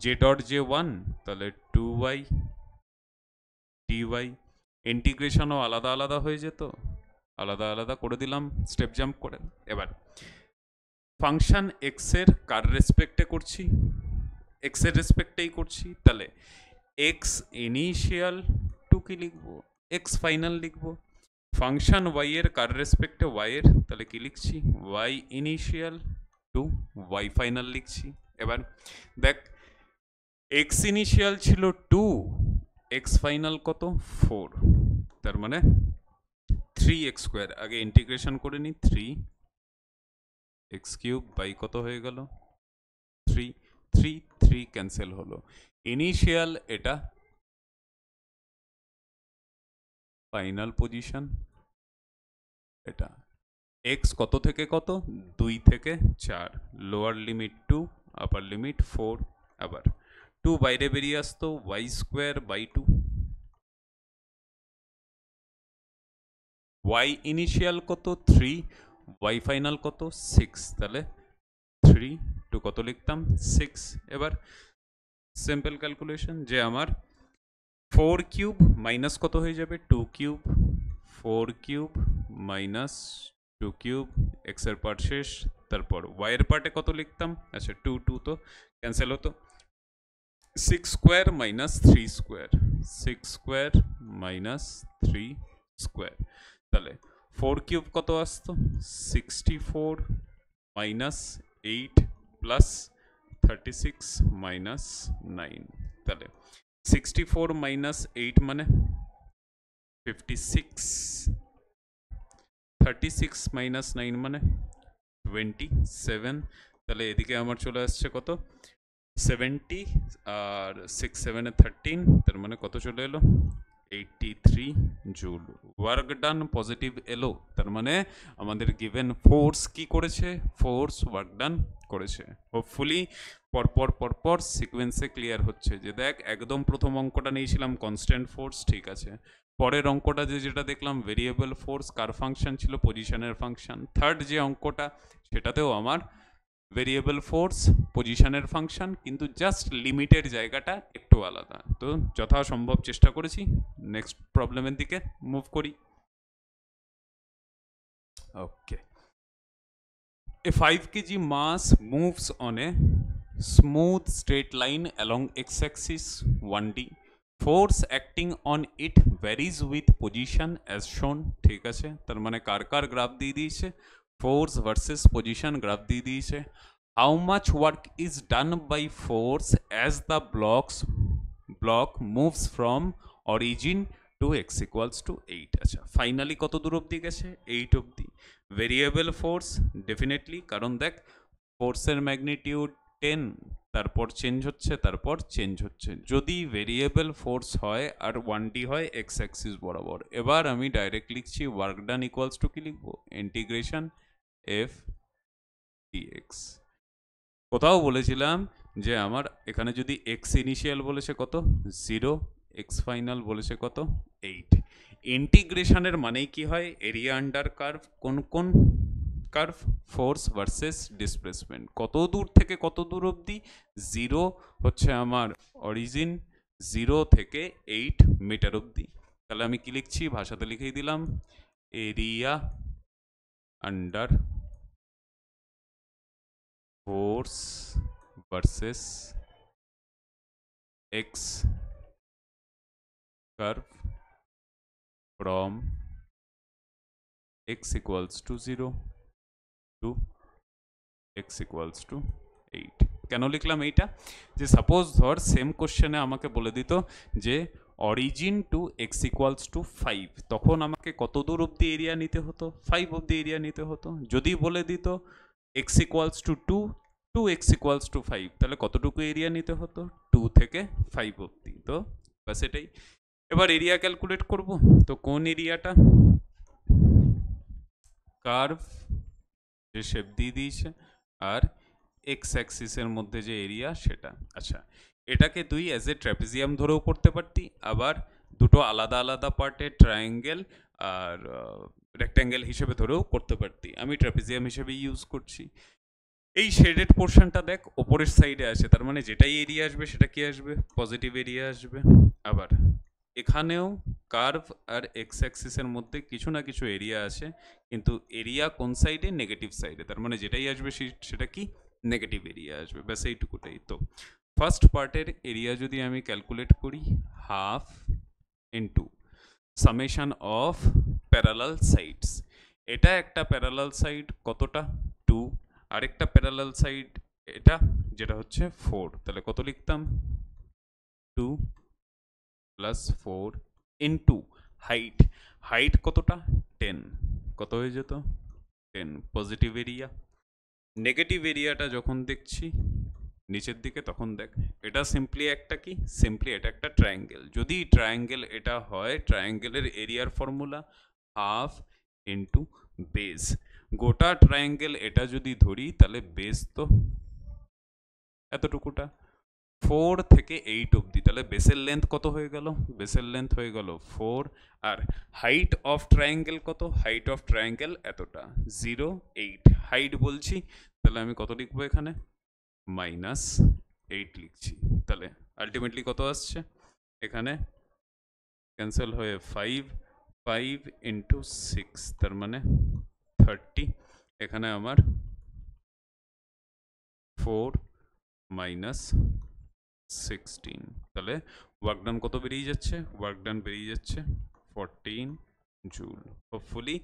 j dot j one তাহলে 2y ডিওয়াই। ইন্টিগ্রেশনও আলাদা আলাদা হয়ে যেত, আলাদা আলাদা করে দিলাম স্টেপ জাম্প করে। এবার ফাংশন এক্স এর কার রেসপেক্টে করছি, এক্স এর রেসপেক্টেই করছি, তাহলে এক্স ইনিশিয়াল টু কি লিখবো, এক্স ফাইনাল লিখবো। ফাংশন ওয়াই এর কার রেসপেক্টে ওয়াই এর, তাহলে কি লিখছি, y initial to y final লিখছি। এবার দেখ এক্স ইনিশিয়াল ছিল 2, এক্স ফাইনাল কত 4, তার মানে 3x স্কোয়ার, আগে ইন্টিগ্রেশন করে নি, 3x কিউব বাই কত হয়ে গেল 3, 3 ক্যান্সেল হলো। ইনিশিয়াল এটা ফাইনাল পজিশন, এটা x কত থেকে কত 2 থেকে 4, লোয়ার লিমিট 2 আপার লিমিট 4, আবার 2 বাইরে বেরিয়ে আসতো y square by 2, y initial কত 3, y ফাইনাল কত 6, তাহলে 3 টু কত লিখতাম 6। এবার সিম্পল ক্যালকুলেশন যে আমার 4 কিউব মাইনাস কত হয়ে যাবে 2 cube, 4 cube minus 2 cube, x এর পার্ট শেষ, তারপর ওয়াই এর পার্টে কত লিখতাম, আচ্ছা 2 2 তো ক্যান্সেল হতো, 6 square minus 3 square, 6 square minus 3 square, তাহলে 4 কিউব কত আসতো 64 মাইনাস 8 প্লাস 36 মাইনাস 9, তাহলে 64 মাইনাস 8 মানে 56, 36 মাইনাস 9 মানে 27, তাহলে এদিকে আমার চলে আসছে কত 70 আর 6 7 এ 13, তার মানে কত চলে এলো 83 জুল। ওয়ার্ক ডান পজিটিভ এলো, তার মানে আমাদের গিভেন ফোর্স কি করেছে, ফোর্স ওয়ার্ক ডান করেছে। হোপফুলি পরপর সিকোয়েন্সে ক্লিয়ার হচ্ছে যে দেখ একদম প্রথম অঙ্কটা নিয়েছিলাম কনস্ট্যান্ট ফোর্স, ঠিক আছে, পরের অঙ্কটা যেটা দেখলাম ভেরিয়েবল ফোর্স, কার ফাংশন ছিল পজিশনের ফাংশন, থার্ড যে অঙ্কটা সেটাতেও আমার ভেরিয়েবল ফোর্স পজিশনের ফাংশন, কিন্তু জাস্ট লিমিটের জায়গাটা একটু আলাদা। তো যথাসম্ভব চেষ্টা করেছি, নেক্সট প্রবলেমের দিকে মুভ করি। ওকে, a 5 kg mass moves on a smooth straight line along x-axis 1D. Force acting on it varies with position as shown, ঠিক আছে, তার মানে কার কার গ্রাফ দিয়ে দিয়েছে, ফোর্স ভার্সেস পজিশন গ্রাফ দিয়ে দিয়েছে। How much work is done by force as the block moves from origin to x equals to 8, আচ্ছা finally কত দূর অবধি গেছে 8 অবধি। ভেরিয়েবল ফোর্স ডেফিনেটলি, কারণ দেখ ফোর্সের ম্যাগনিটিউড 10, তারপর চেঞ্জ হচ্ছে, তারপর চেঞ্জ হচ্ছে, যদি ভেরিয়েবল ফোর্স হয় আর 1D হয় এক্স অ্যাক্সিস বরাবর। এবার আমি ডাইরেক্ট লিখছি ওয়ার্ক ডান ইকুয়ালস টু কি লিখবো, ইন্টিগ্রেশন এফ ডিএক্স। কোথাও বলেছিলাম যে আমার এখানে যদি এক্স ইনিশিয়াল বলেছে কত 0, এক্স ফাইনাল বলেছে কত 8, ইন্টিগ্রেশনের মানেই কি হয়, এরিয়া আন্ডার কার্ভ, কোন কোন কার্ভ, ফোর্স ভার্সেস ডিসপ্লেসমেন্ট, কত দূর থেকে কত দূর অবধি, 0 হচ্ছে আমার অরিজিন, 0 থেকে 8 মিটার অবধি। তাহলে আমি কি লিখছি, ভাষাতে লিখেই দিলাম area under force versus x curve from x equals to 0 to x equals to 8। কেন লিখলাম এইটা, যে সাপোজ ধর সেম কোশ্চেনে আমাকে বলে দিত যে origin to x equals to 5, তখন আমাকে কত দূর অবধি এরিয়া নিতে হতো? 5 অবধি এরিয়া নিতে হতো। যদি বলে দিত x equals two 2, 2x equals to 5, তাহলে কতটুকু এরিয়া নিতে হতো? 2 থেকে 5 অবধি। তো ব্যাস এটাই। এবার এরিয়া ক্যালকুলেট করব। তো কোন এরিয়াটা? কার্ভ যে শেপ দিয়ে দিয়েছে আর এক্স অ্যাক্সিসের মধ্যে যে এরিয়া সেটা। আচ্ছা, এটাকে তুই অ্যাজ এ ট্র্যাপিজিয়াম ধরেও করতে পারতি, আবার দুটো আলাদা আলাদা পার্টে ট্রায়াঙ্গেল আর রেক্ট্যাঙ্গেল হিসেবে ধরেও করতে পারতি। আমি ট্র্যাপিজিয়াম হিসেবে ইউজ করছি। এই শেডেড পোর্শনটা দেখ ওপরের সাইডে আছে, তার মানে যেটাই এরিয়া আসবে সেটা কি আসবে? পজিটিভ এরিয়া আসবে। আবার এখানেও কার্ভ আর এক্স অ্যাক্সিসের মধ্যে কিছু না কিছু এরিয়া আছে, কিন্তু এরিয়া কোন সাইডে? নেগেটিভ সাইডে। তার মানে যেটাই আসবে সেটা কি? নেগেটিভ এরিয়া আসবে। ব্যাস এইটুকুটাই। তো ফার্স্ট পার্টের এরিয়া যদি আমি ক্যালকুলেট করি, half into summation of parallel sides. এটা একটা প্যারালাল সাইড কতটা? 2, আরেকটা প্যারালাল সাইড এটা যেটা হচ্ছে 4, তাহলে কত লিখতাম? 2 প্লাস 4 ইন্টু হাইট। হাইট কতটা? 10, কত হয়ে যেত? 10 পজিটিভ এরিয়া। নেগেটিভ এরিয়াটা যখন দেখছি নিচের দিকে, তখন দেখ এটা সিম্পলি একটা কি? সিম্পলি এটা একটা ট্রায়াঙ্গেল। যদি ট্রায়াঙ্গেল এটা হয়, ট্রায়াঙ্গেলের এরিয়ার ফর্মুলা হাফ ইন্টু বেস। গোটা ট্রায়াঙ্গেল এটা যদি ধরি, তাহলে বেস তো এতটুকুটা, 4 থেকে 8 অবধি। তাহলে বেসের লেন্থ কত হয়ে গেল? বেসের লেন্থ হয়ে গেল 4। আর হাইট অফ ট্রায়াঙ্গেল কত? হাইট অফ ট্রায়াঙ্গেল এতটা, 0, 8 হাইট বলছি। তাহলে আমি কত লিখবো এখানে? -8 লিখছি। তাহলে আলটিমেটলি কত আসছে এখানে? ক্যান্সেল হয়ে 5 ইন্টু 6, তার মানে 30। এখানে আমার 4 মাইনাস 16, তাহলে ওয়ার্ক ডান কত বেরিয়ে যাচ্ছে? ওয়ার্ক ডান বেরিয়ে যাচ্ছে 14 জুল। হোপফুলি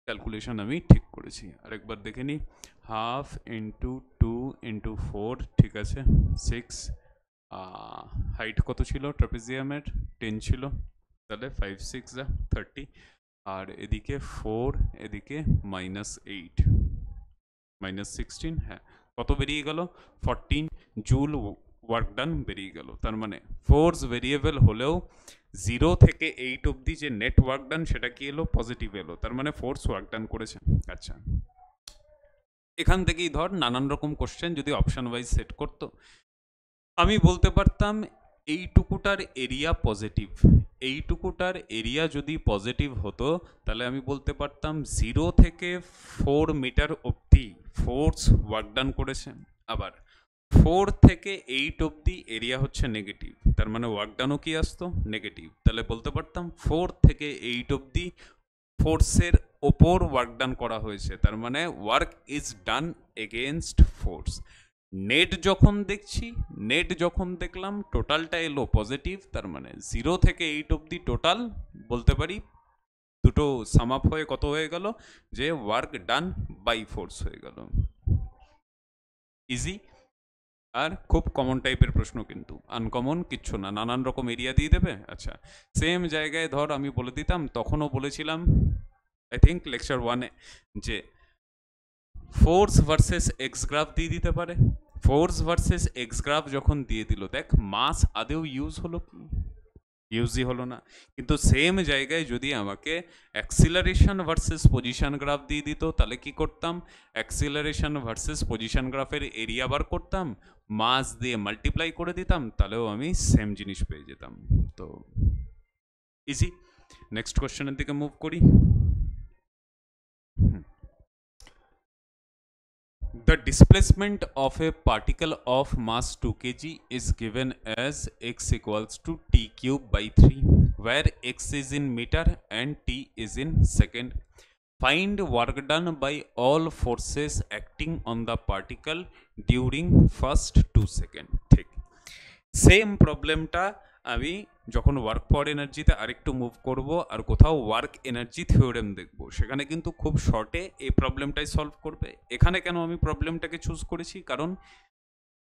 ক্যালকুলেশন আমি ঠিক করেছি। আরেকবার দেখে নিই। হাফ ইন্টু 2 ইন্টু 4, ঠিক আছে 6। হাইট কত ছিল ট্রাপিজিয়ামের? 10 ছিল, তাহলে 5 6 যা 30। আর এদিকে 4, এদিকে -8 -16, হ্যাঁ কত বেরিয়ে গেল? 14 জুল ওয়ার্ক ডান বেরিয়ে গেল। তার মানে ফোর্স ভেরিয়েবল হলেও 0 থেকে 8 অবধি যে নেট ওয়ার্ক ডান সেটা কি এলো? পজিটিভ এলো। তার মানে ফোর্স ওয়ার্ক ডান করেছে। আচ্ছা, এখান থেকেই ধর নানান রকম কোশ্চেন যদি অপশন ওয়াইজ সেট করতো, আমি বলতে পারতাম এইটুকুটার এরিয়া পজিটিভ। এইটুকুটার এরিয়া যদি পজিটিভ হতো, তাহলে আমি বলতে পারতাম 0 থেকে 4 মিটার অবধি ফোর্স ওয়ার্ক ডান করেছে। আবার 4 থেকে 8 অবধি এরিয়া হচ্ছে নেগেটিভ, তার মানে ওয়ার্ক ডানও কি আসতো? নেগেটিভ। তাহলে বলতে পারতাম 4 থেকে 8 অবধি ফোর্সের ওপর ওয়ার্ক ডান করা হয়েছে, তার মানে work is done against force. Net যখন দেখছি, নেট যখন দেখলাম টোটালটা এলো পজিটিভ, তার মানে 0 থেকে 8 অবধি টোটাল বলতে পারি দুটো সাম আপ হয়ে কত হয়ে গেল? যে ওয়ার্ক ডান বাই ফোর্স হয়ে গেল। ইজি আর খুব কমন টাইপের প্রশ্ন, কিন্তু আনকমন কিচ্ছু না, নানান রকম এরিয়া দিয়ে দেবে। আচ্ছা, সেম জায়গায় ধর আমি বলে দিতাম, তখনও বলেছিলাম আই থিঙ্ক লেকচার 1-এ, যে ফোর্স ভার্সেস এক্স গ্রাফ দিয়ে দিতে পারে। ফোর্স ভার্সেস এক্স গ্রাফ যখন দিয়ে দিল, দেখ মাস আদেও ইউজ হলো কি? ইউজই হলো না। কিন্তু সেম জায়গায় যদি আমাকে অ্যাক্সিলারেশন ভার্সেস পজিশন গ্রাফ দিয়ে দিত, তাহলে কি করতাম? অ্যাক্সিলারেশন ভার্সেস পজিশন গ্রাফের এরিয়া বার করতাম, মাস দিয়ে মাল্টিপ্লাই করে দিতাম, তাহলেও আমি সেম জিনিস পেয়ে যেতাম। তো ইজি। নেক্সট কোশ্চেনের দিকে মুভ করি। The displacement of a particle of mass 2 kg is given as x equals to t cube by 3, where x is in meter and t is in second. Find work done by all forces acting on the particle during first 2 seconds. ঠিক same প্রবলেমটা আমি যখন work for এনার্জিতে আরেকটু move করব আর কোথাও work energy theorem দেখব, সেখানে কিন্তু খুব শর্টে এই প্রবলেমটাই সলভ করবে। এখানে কেন আমি প্রবলেমটাকে চুজ করেছি? কারণ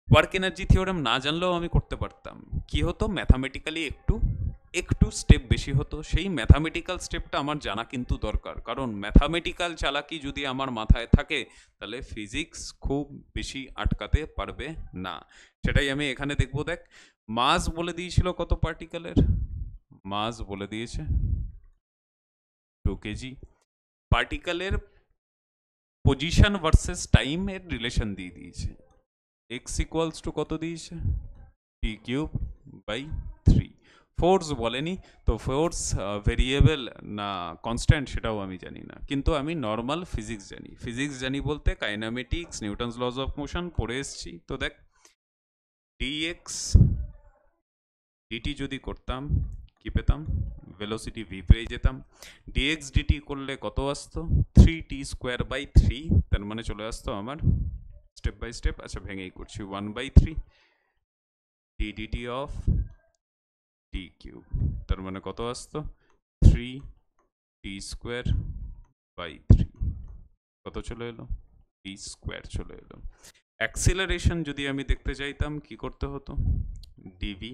ওয়ার্ক এনার্জি থিওরেম না জানলেও আমি করতে পারতাম। কি হতো? ম্যাথামেটিক্যালি একটু একটু স্টেপ বেশি হতো, সেই ম্যাথামেটিক্যাল স্টেপটা আমার জানা কিন্তু দরকার, কারণ ম্যাথামেটিক্যাল চালাকি যদি আমার মাথায় থাকে তাহলে ফিজিক্স খুব বেশি আটকাতে পারবে না। সেটাই আমি এখানে দেখবো। দেখ, মাস বলে দিয়েছিল কত পার্টিকেলের, মাস বলে দিয়েছে 2 কেজি। পার্টিকেলের পজিশন ভার্সেস টাইম এর রিলেশন দিয়ে দিয়েছে, এক্স ইকুয়ালস টু কত দিয়েছে, টি কিউব বাই 3। ফোর্স বলেনি, তো ফোর্স ভেরিয়েবল না কনস্ট্যান্ট সেটাও আমি জানি না, কিন্তু আমি নর্মাল ফিজিক্স জানি। ফিজিক্স জানি বলতে কাইনামেটিক্স, নিউটনস লজ অফ মোশন পড়ে এসছি। তো দেখ, ডিএক্স ডিটি যদি করতাম কি পেতাম, ভেলোসিটি ভি পেয়ে যেতাম। ডিএক্স ডিটি করলে কত আসতো, 3t² বাই 3, তার মানে চলে আসতো আমার স্টেপ বাই স্টেপ, আচ্ছা ভেঙেই করছি, 1/3 ডিডিটি অফ টি কিউব, তার মানে কত আসতো 3t² বাই 3, কত চলে এলো, t² চলে এলো। অ্যাক্সিলারেশন যদি আমি দেখতে চাইতাম কি করতে হতো, ডিভি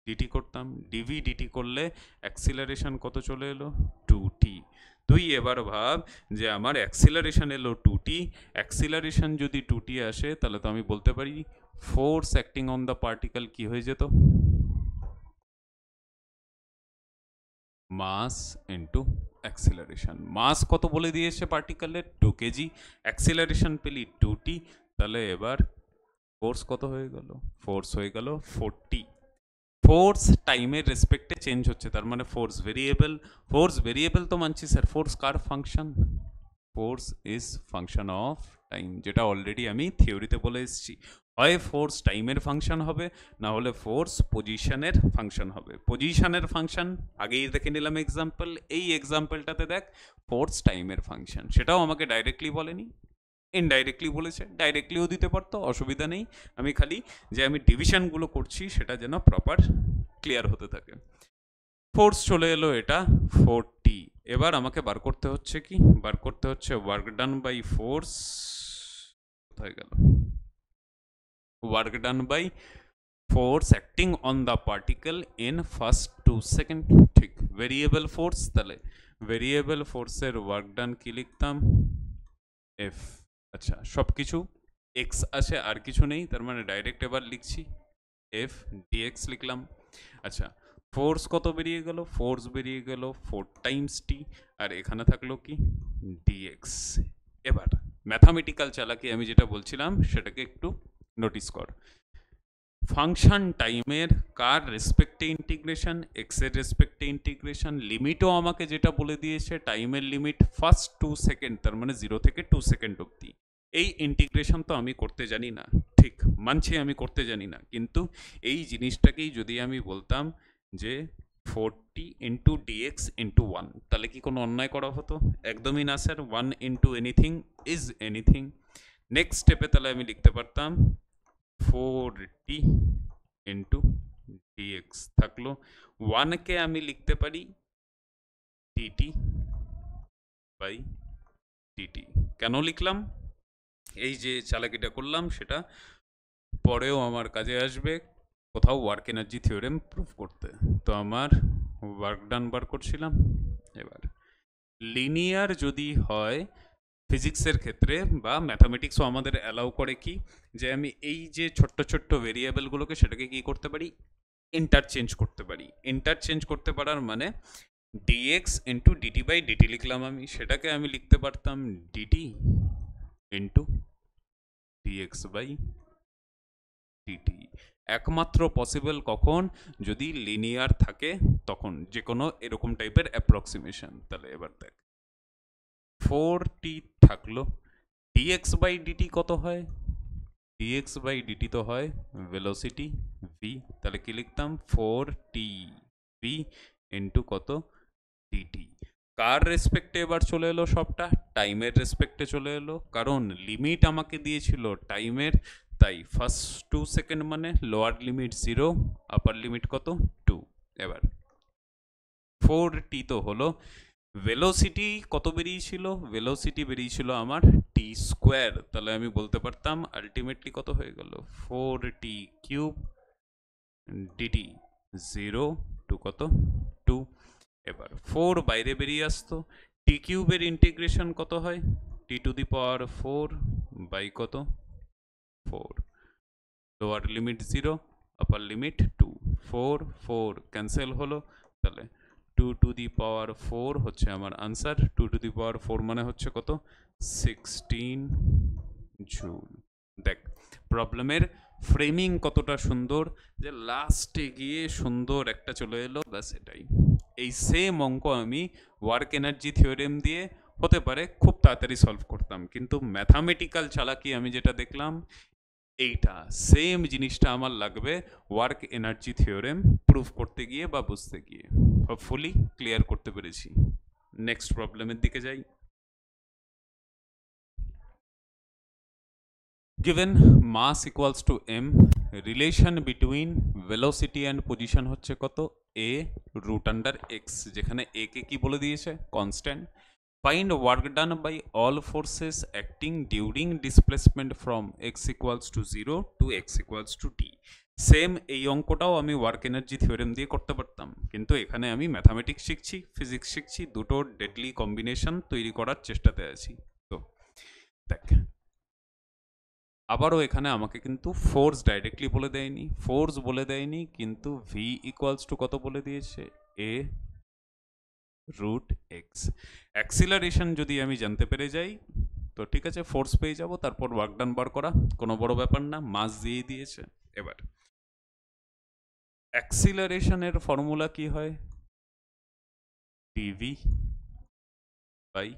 ডিটি করতাম, ডিভি ডিটি করলে অ্যাক্সিলারেশন কত চলে এলো 2t। তুই এবার ভাব যে আমার অ্যাক্সিলারেশন এলো 2t, অ্যাক্সিলারেশন যদি 2t আসে তাহলে তো আমি বলতে পারি force acting on the particle কি হয়ে যেত, মাস ইন্টু অ্যাক্সিলারেশন। মাস কত বলে দিয়েছে পার্টিকেলের, 2 কেজি, অ্যাক্সিলারেশন পেলি 2t, তাহলে এবার ফোর্স কত হয়ে গেল, ফোর্স হয়ে গেল 40। ফোর্স টাইমের রেসপেক্টে চেঞ্জ হচ্ছে, তার মানে ফোর্স ভেরিয়েবল। ফোর্স ভেরিয়েবল তো মানছি স্যার, ফোর্স কার function, force is function of time, যেটা অলরেডি আমি থিওরিতে বলে এসেছি। হয় ফোর্স টাইমের ফাংশন হবে, না হলে ফোর্স পজিশনের ফাংশন হবে। পজিশনের ফাংশন আগেই দেখে নিলাম এক্সাম্পল, এই এক্সাম্পলটাতে দেখ ফোর্স টাইমের ফাংশন, সেটাও আমাকে ডাইরেক্টলি বলেনি, ইনডাইরেক্টলি বলেছে, ডাইরেক্টলিও দিতে পারতো, অসুবিধা নেই। আমি খালি যে আমি ডিভিশনগুলো করছি সেটা যেন প্রপার ক্লিয়ার হতে থাকে। ফোর্স চলে এলো এটা 40। এবার আমাকে বার করতে হচ্ছে কি, বার করতে হচ্ছে ওয়ার্ক ডান বাই ফোর্স, কোথায় গেল, work done by force acting on the particle in first 2 second. ঠিক, ভেরিয়েবল ফোর্স, তাহলে ভেরিয়েবল ফোর্সের ওয়ার্ক ডান কি লিখতাম, এফ। আচ্ছা, সব কিছু এক্স আছে আর কিছু নেই, তার মানে ডাইরেক্ট এবার লিখছি এফ ডিএক্স লিখলাম। আচ্ছা, ফোর্স কত বেরিয়ে গেল, ফোর্স বেরিয়ে গেল 4 টাইমস টি, আর এখানে থাকলো কি ডিএক্স। এবার ম্যাথামেটিক্যাল চালাকি আমি যেটা বলছিলাম সেটাকে একটু নোটিস কর। ফাংশন টাইমের কার রেসপেক্টে ইন্টিগ্রেশন, এক্স এর রেসপেক্টে ইন্টিগ্রেশন, লিমিটও আমাকে যেটা বলে দিয়েছে টাইমের লিমিট ফার্স্ট 2 সেকেন্ড, তার মানে 0 থেকে 2 সেকেন্ড অবধি। এই ইন্টিগ্রেশন তো আমি করতে জানি না, ঠিক মানছি আমি করতে জানি না, কিন্তু এই জিনিসটাকেই যদি আমি বলতাম যে 40 ইন্টু ডিএক্স ইন্টু 1, তাহলে কি কোনো অন্যায় করা হতো, একদমই না sir, 1 into anything is anything. Next স্টেপে তাহলে আমি লিখতে পারতাম 4t ইন্টু ডিএক্স, থাকলো 1 কে আমি লিখতে পারি dt বাই dt। কেন লিখলাম, এই যে চালাকিটা করলাম সেটা পরেও আমার কাজে আসবে কোথাও ওয়ার্ক এনার্জি থিওরেম প্রুফ করতে। তো আমার ওয়ার্ক ডান বার করছিলাম। এবার লিনিয়ার যদি হয় ফিজিক্সের ক্ষেত্রে বা ম্যাথামেটিক্সও আমাদের অ্যালাউ করে কি, যে আমি এই যে ছোট্ট ছোট্ট ভেরিয়েবলগুলোকে সেটাকে কি করতে পারি, ইন্টারচেঞ্জ করতে পারি। ইন্টারচেঞ্জ করতে পারার মানে dx into dt by dt লিখলাম আমি, সেটাকে আমি লিখতে পারতাম dt into dx by dt. একমাত্র পসিবল কখন, যদি লিনিয়ার থাকে তখন, যে কোনো এরকম টাইপের অ্যাপ্রক্সিমেশন। তাহলে এবার দেখ 4t থাকলো, dx বাই ডিটি কত হয়, dx বাই ডিটি তো হয় ভেলোসিটি v, তাহলে কি লিখতাম 4t v ইন্টু কত dt। কার রেসপেক্টে এবার চলে এলো সবটা, টাইমের রেসপেক্টে চলে এলো, কারণ লিমিট আমাকে দিয়েছিল টাইমের, তাই ফার্স্ট 2 সেকেন্ড মানে লোয়ার লিমিট 0, আপার লিমিট কত 2। এবার 4t তো হলো, ভেলোসিটি কত বেরিয়েছিল, ভেলোসিটি বেরিয়েছিল আমার t², তাহলে আমি বলতে পারতাম আলটিমেটলি কত হয়ে গেল 4t³ dt 0 টু কত 2। এবার 4 বাইরে বেরিয়ে আসতো, টি কিউবের ইন্টিগ্রেশন কত হয় টি টু দি পাওয়ার 4 বাই কত 4, lower limit 0 upper limit 2, 4 4 cancel হলো, তাহলে 2 টু দি পাওয়ার 4 হচ্ছে আমার আনসার। 2 টু দি পাওয়ার 4 মানে হচ্ছে কত 16 জুল। দেখ প্রবলেমের ফ্রেমিং কতটা সুন্দর, যে লাস্টে গিয়ে সুন্দর একটা চলে এলো, ব্যাস এটাই। এই সেম অঙ্ক আমি ওয়ার্ক এনার্জি থিওরেম দিয়ে হতে পারে খুব তাড়াতাড়ি সলভ করতাম, কিন্তু ম্যাথামেটিক্যাল চালাকি আমি যেটা দেখলাম, এইটা সেম জিনিসটা আমার লাগবে ওয়ার্ক এনার্জি থিওরেম প্রুফ করতে গিয়ে বা বুঝতে গিয়ে। হোপফুলি ক্লিয়ার করতে পেরেছি। নেক্সট প্রবলেমের দিকে যাই। given mass equals to m, relation between velocity and position হচ্ছে কত a root under x, যেখানে a কে কি বলে দিয়েছে constant। find work done by all forces acting during displacement from x equals to 0 to x equals to t। Same এই অঙ্কটাও আমি work energy theorem দিয়ে করতে পারতাম, কিন্তু এখানে আমি ম্যাথামেটিক্স শিখছি, ফিজিক্স শিখছি, দুটো ডেডলি কম্বিনেশন তৈরি করার চেষ্টাতে আছি। তো দেখ আবারও এখানে আমাকে কিন্তু ফোর্স ডাইরেক্টলি বলে দেয়নি, ফোর্স বলে দেয়নি, কিন্তু ভি ইকুয়ালস টু কত বলে দিয়েছে এ রুট এক্স। অ্যাক্সিলারেশন যদি আমি জানতে পেরে যাই তো ঠিক আছে, ফোর্স পেয়ে যাব, তারপর ওয়ার্ক ডান বার করা কোনো বড় ব্যাপার না, মাস দিয়ে দিয়েছে। এবার অ্যাক্সিলারেশনের ফর্মুলা কি হয় ডিভি বাই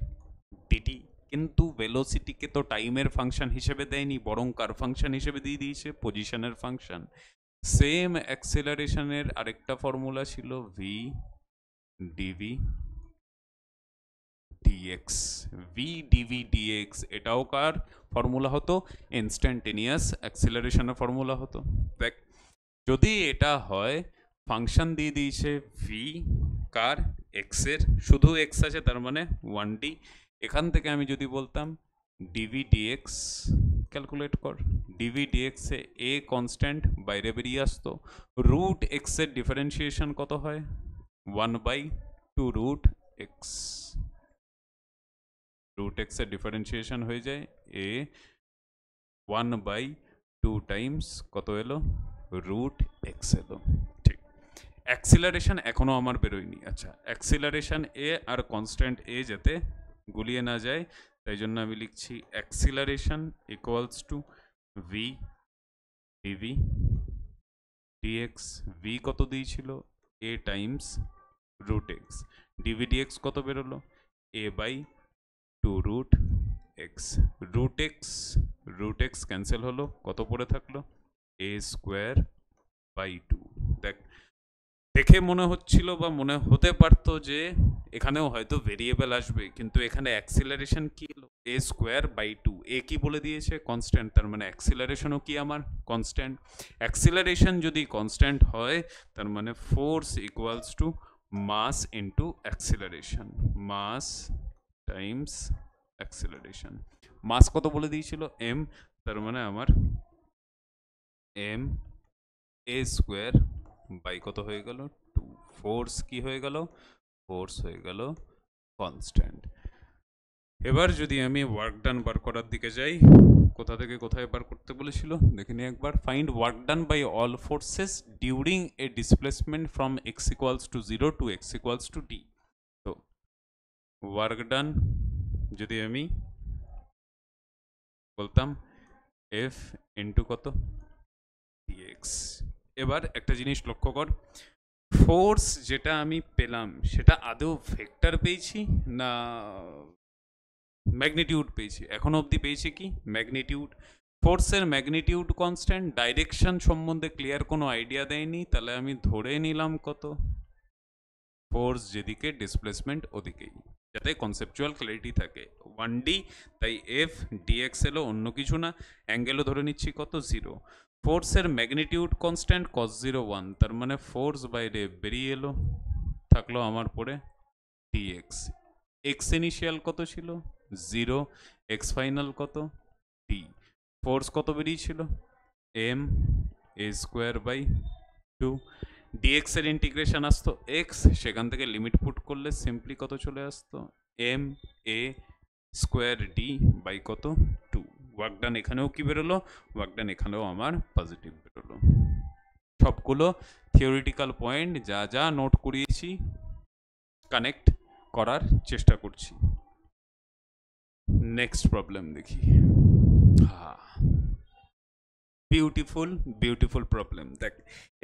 ডিটি, কিন্তু ভেলোসিটিকে তো টাইমের ফাংশন হিসেবে দেয়নি, বরং কার ফাংশন হিসেবে দিয়ে দিয়েছে পজিশনের ফাংশন। সেম অ্যাক্সিলারেশনের আরেকটা ফর্মুলা ছিল v dv dx. V dv dx এটাও কার ফর্মুলা হতো ইনস্ট্যান্টেনিয়াস অ্যাক্সিলারেশনের ফর্মুলা হতো। দেখ যদি এটা হয় ফাংশন দিয়ে দিয়েছে ভি কার এক্সের, শুধু এক্স আছে তার মানে 1D, এখান থেকে আমি যদি বলতাম ডিভি ডিএক্স ক্যালকুলেট কর, dv dx a a constant বাইরে বেরিয়ে আসতো, রুট এক্সের ডিফারেন্সিয়েশন কত হয় 1/2 রুট এক্স, রুট এক্সের ডিফারেন্সিয়েশন হয়ে যায় এ 1/2 টাইমস কত এলো রুট এক্স এলো। ঠিক, অ্যাক্সিলারেশন এখনো আমার বেরোয়নি। আচ্ছা অ্যাক্সিলারেশন এ আর কনস্ট্যান্ট এ যাতে গুলিয়ে না যায়, তাই জন্য আমি লিখছি acceleration equals to v dv dx. V কত দিয়েছিল a times root x, dv dx কত বেরোলো a by 2 root x. Root x cancel হলো, কত পড়ে থাকলো এ স্কোয়ার বাই 2। দেখ দেখে মনে হচ্ছিল বা মনে হতে পারতো যে এখানেও হয়তো ভেরিয়েবল আসবে, কিন্তু এখানে অ্যাক্সিলারেশন কি এলো এ স্কোয়ার বাই 2, এ কি বলে দিয়েছে কনস্ট্যান্ট, তার মানে অ্যাক্সিলারেশনও কি আমার কনস্ট্যান্ট। অ্যাক্সিলারেশন যদি কনস্ট্যান্ট হয় তার মানে force equals to mass into acceleration, mass times acceleration. Mass কত বলে দিয়েছিল এম, তার মানে আমার এম এ স্কোয়ার বাই কত হয়ে গেল 2, ফোর্স কি হয়ে গেল ফোর্স হয়ে গেল কনস্ট্যান্ট। এবার যদি আমি ওয়ার্ক ডান বার করার দিকে যাই, কোথা থেকে কোথায় বার করতে বলেছিল দেখে নিই একবার। Find work done by all forces during a displacement from x equals to 0 to x equals to d. তো ওয়ার্ক ডান যদি আমি বলতাম এফ ইন্টু কত ডিএক্স। এবার একটা জিনিস লক্ষ্য কর, ফোর্স যেটা আমি পেলাম সেটা আদৌ ভেক্টর পেয়েছি না ম্যাগনিটিউড পেয়েছি, এখনো অবধি পেয়েছি কি ম্যাগনিটিউড। ফোর্সের ম্যাগনিটিউড কনস্ট্যান্ট, ডাইরেকশন সম্বন্ধে ক্লিয়ার কোনো আইডিয়া দেয়নি, তাহলে আমি ধরে নিলাম কত ফোর্স যেদিকে ডিসপ্লেসমেন্ট ওদিকেই, যাতে কনসেপচুয়াল ক্ল্যারিটি থাকে 1D, তাই এফ ডিএক্স এলো অন্য কিছু না, অ্যাঙ্গেলও ধরে নিচ্ছি কত 0। ফোর্সের ম্যাগনিটিউড কনস্ট্যান্ট cos 0 1, তার মানে ফোর্স বাইরে বেরিয়ে এলো, থাকলো আমার পরে ডিএক্স। এক্স ইনিশিয়াল কত ছিল 0, এক্স ফাইনাল কত ডি। ফোর্স কত বেরিয়েছিল m a square by 2, dx এর ইন্টিগ্রেশন আসতো x, সেখান থেকে লিমিট পুট করলে সিম্পলি কত চলে আসতো m a square d by কত 2। ওয়ার্ক ডান এখানেও কি বেরোলো, ওয়ার্ক ডান এখানেও আমার পজিটিভ বেরোলো। সবগুলো থিওরিটিক্যাল পয়েন্ট যা যা নোট করিয়েছি কানেক্ট করার চেষ্টা করছি। নেক্সট প্রবলেম দেখি। হ্যাঁ, বিউটিফুল বিউটিফুল প্রবলেম। দেখ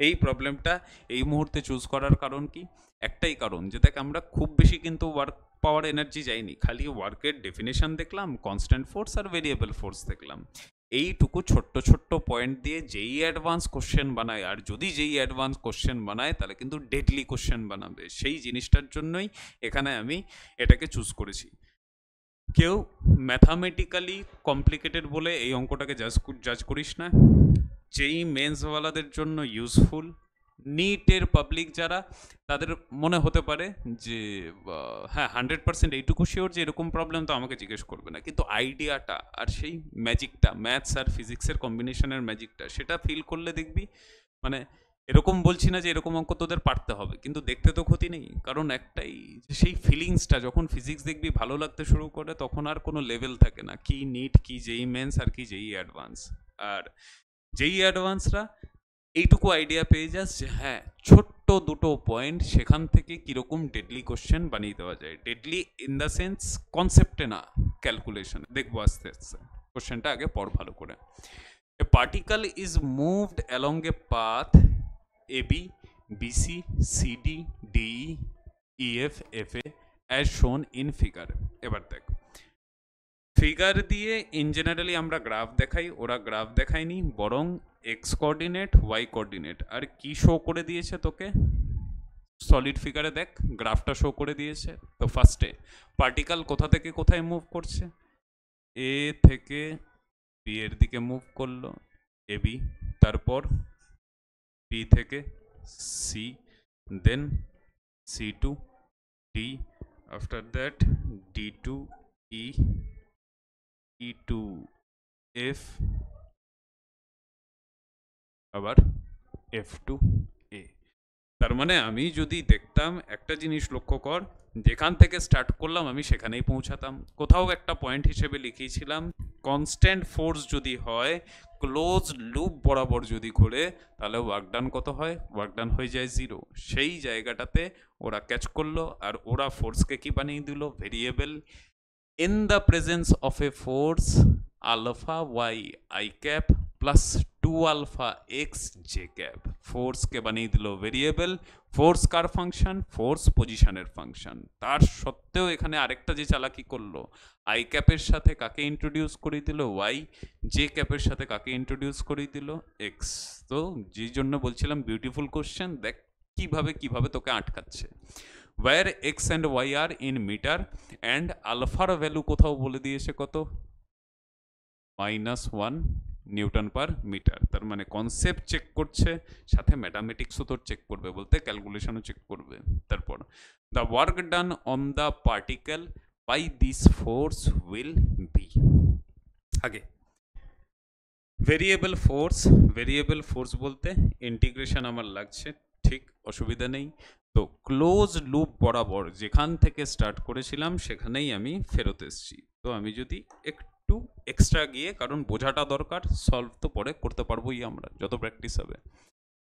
এই প্রবলেমটা এই মুহূর্তে চুজ করার কারণ কি, একটাই কারণ যে দেখ আমরা খুব বেশি কিন্তু ওয়ার্ক পাওয়ার এনার্জি যাইনি, খালি ওয়ার্কের ডেফিনেশন দেখলাম, কনস্ট্যান্ট ফোর্স আর ভেরিয়েবল ফোর্স দেখলাম। এইটুকু ছোট্ট ছোট্ট পয়েন্ট দিয়ে যেই অ্যাডভান্স কোশ্চেন বানায়, আর যদি যেই অ্যাডভান্স কোশ্চেন বানায় তাহলে কিন্তু ডেডলি কোশ্চেন বানাবে, সেই জিনিসটার জন্যই এখানে আমি এটাকে চুজ করেছি। কেউ ম্যাথামেটিক্যালি কমপ্লিকেটেড বলে এই অঙ্কটাকে জাজ করিস না, যেই মেন্সওয়ালাদের জন্য ইউজফুল, নিটের পাবলিক যারা, তাদের মনে হতে পারে যে হ্যাঁ 100% এইটুকু শিওর যে এরকম প্রবলেম তো আমাকে জিজ্ঞেস করবে না, কিন্তু আইডিয়াটা আর সেই ম্যাজিকটা, ম্যাথস আর ফিজিক্সের কম্বিনেশনের ম্যাজিকটা, সেটা ফিল করলে দেখবি মানে এরকম বলছি না যে এরকম অঙ্ক তোদের পারতে হবে, কিন্তু দেখতে তো ক্ষতি নেই, কারণ একটাই যে সেই ফিলিংসটা যখন ফিজিক্স দেখবি ভালো লাগতে শুরু করে তখন আর কোনো লেভেল থাকে না, কি নিট কি যেই মেন্স আর কি যেই অ্যাডভান্স। আর যেই অ্যাডভান্সরা এইটুকু আইডিয়া পেয়ে যাস যে হ্যাঁ ছোট্ট দুটো পয়েন্ট সেখান থেকে কীরকম ডেডলি কোশ্চেন বানিয়ে দেওয়া যায়, ডেডলি ইন দ্য সেন্স কনসেপ্টে না, ক্যালকুলেশন। দেখবো আস্তে আস্তে, কোশ্চেনটা আগে পড় ভালো করে। A particle is moved along a path AB, BC, CD, DE, EF, FA as shown in figure। এবার দেখ ফিগার দিয়ে ইন জেনারেলি আমরা গ্রাফ দেখাই, ওরা গ্রাফ দেখায়নি, বরং এক্স কোঅর্ডিনেট ওয়াই কোঅর্ডিনেট আর কি শো করে দিয়েছে তোকে, সলিড ফিগারে দেখ গ্রাফটা শো করে দিয়েছে। তো ফার্স্টে পার্টিকেল কোথা থেকে কোথায় মুভ করছে, এ থেকে বি এর দিকে মুভ করলো, এ বি, তারপর বি থেকে C, then C to D, after that D to E, E to F, আবার এফ টু এ। তার মানে আমি যদি দেখতাম, একটা জিনিস লক্ষ্য কর, যেখান থেকে স্টার্ট করলাম আমি সেখানেই পৌঁছাতাম। কোথাও একটা পয়েন্ট হিসেবে লিখিয়েছিলাম কনস্ট্যান্ট ফোর্স যদি হয়, ক্লোজ লুপ বরাবর যদি ঘোরে, তাহলে ওয়ার্ক ডান কত হয়, ওয়ার্ক ডান হয়ে যায় 0। সেই জায়গাটাতে ওরা ক্যাচ করলো আর ওরা ফোর্সকে কি বানিয়ে দিল, variable. In the presence of a force alpha y i cap plus 2 alpha x j cap, ফোর্সকে বানিয়ে দিল ভেরিয়েবল। ফোর্স কার ফাংশন, ফোর্স পজিশনের ফাংশন। তার সত্ত্বেও এখানে আরেকটা যে চালাকি করলো, আই ক্যাপের সাথে কাকে ইন্ট্রোডিউস করে দিল, ওয়াই, জে ক্যাপের সাথে কাকে ইন্ট্রোডিউস করে দিল, এক্স। তো যেই জন্য বলছিলাম বিউটিফুল কোশ্চেন, দেখ কিভাবে কিভাবে তোকে আটকাচ্ছে। where x and y are in meter and আলফার ভ্যালু কোথাও বলে দিয়েছে কত, -1 নিউটন পার মিটার। তার মানে কনসেপ্ট চেক করছে, সাথে ম্যাথামেটিক্সও তোর চেক করবে, বলতে ক্যালকুলেশনও চেক করবে। তারপর the work done on the particle by this force will be, আগে ভেরিয়েবল ফোর্স, ভেরিয়েবল ফোর্স বলতে ইন্টিগ্রেশন আমার লাগছে, ঠিক অসুবিধা নেই। তো ক্লোজ লুপ বরাবর যেখান থেকে স্টার্ট করেছিলাম সেখানেই আমি ফেরত এসেছি। তো আমি যদি একটু এক্সট্রা গিয়ে, কারণ বোঝাটা দরকার, সলভ তো পরে করতে পারবোই আমরা যত প্র্যাকটিস হবে।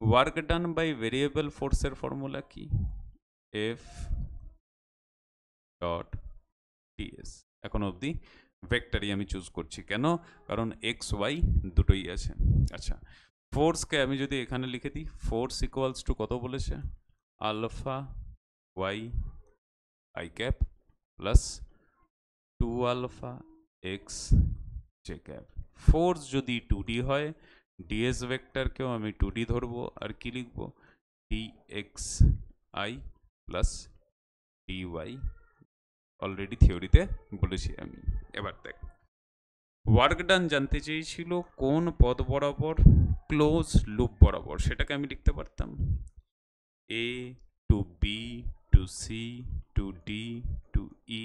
ওয়ার্ক ডান বাই ভেরিয়েবল ফোর্সের ফর্মুলা কি, এফ ডট টিএস। এখন অবধি ভেক্টরই আমি চুজ করছি, কেন, কারণ এক্স ওয়াই দুটোই আছে। আচ্ছা, ফোর্সকে আমি যদি এখানে লিখে দিই, ফোর্স ইকুয়ালস টু কত বলেছে, alpha y i cap plus 2 alpha x j cap. Force যদি 2D হয়, ডিএস ভেক্টরকেও আমি 2D ধরবো, আর কি লিখবো, d x i plus d y, already থিওরিতে বলেছি আমি। এবার দেখ ওয়ার্ক ডান জানতে চেয়েছিল কোন পথ বরাবর, ক্লোজ লুপ বরাবর, সেটাকে আমি লিখতে পারতাম A to B to C to D to E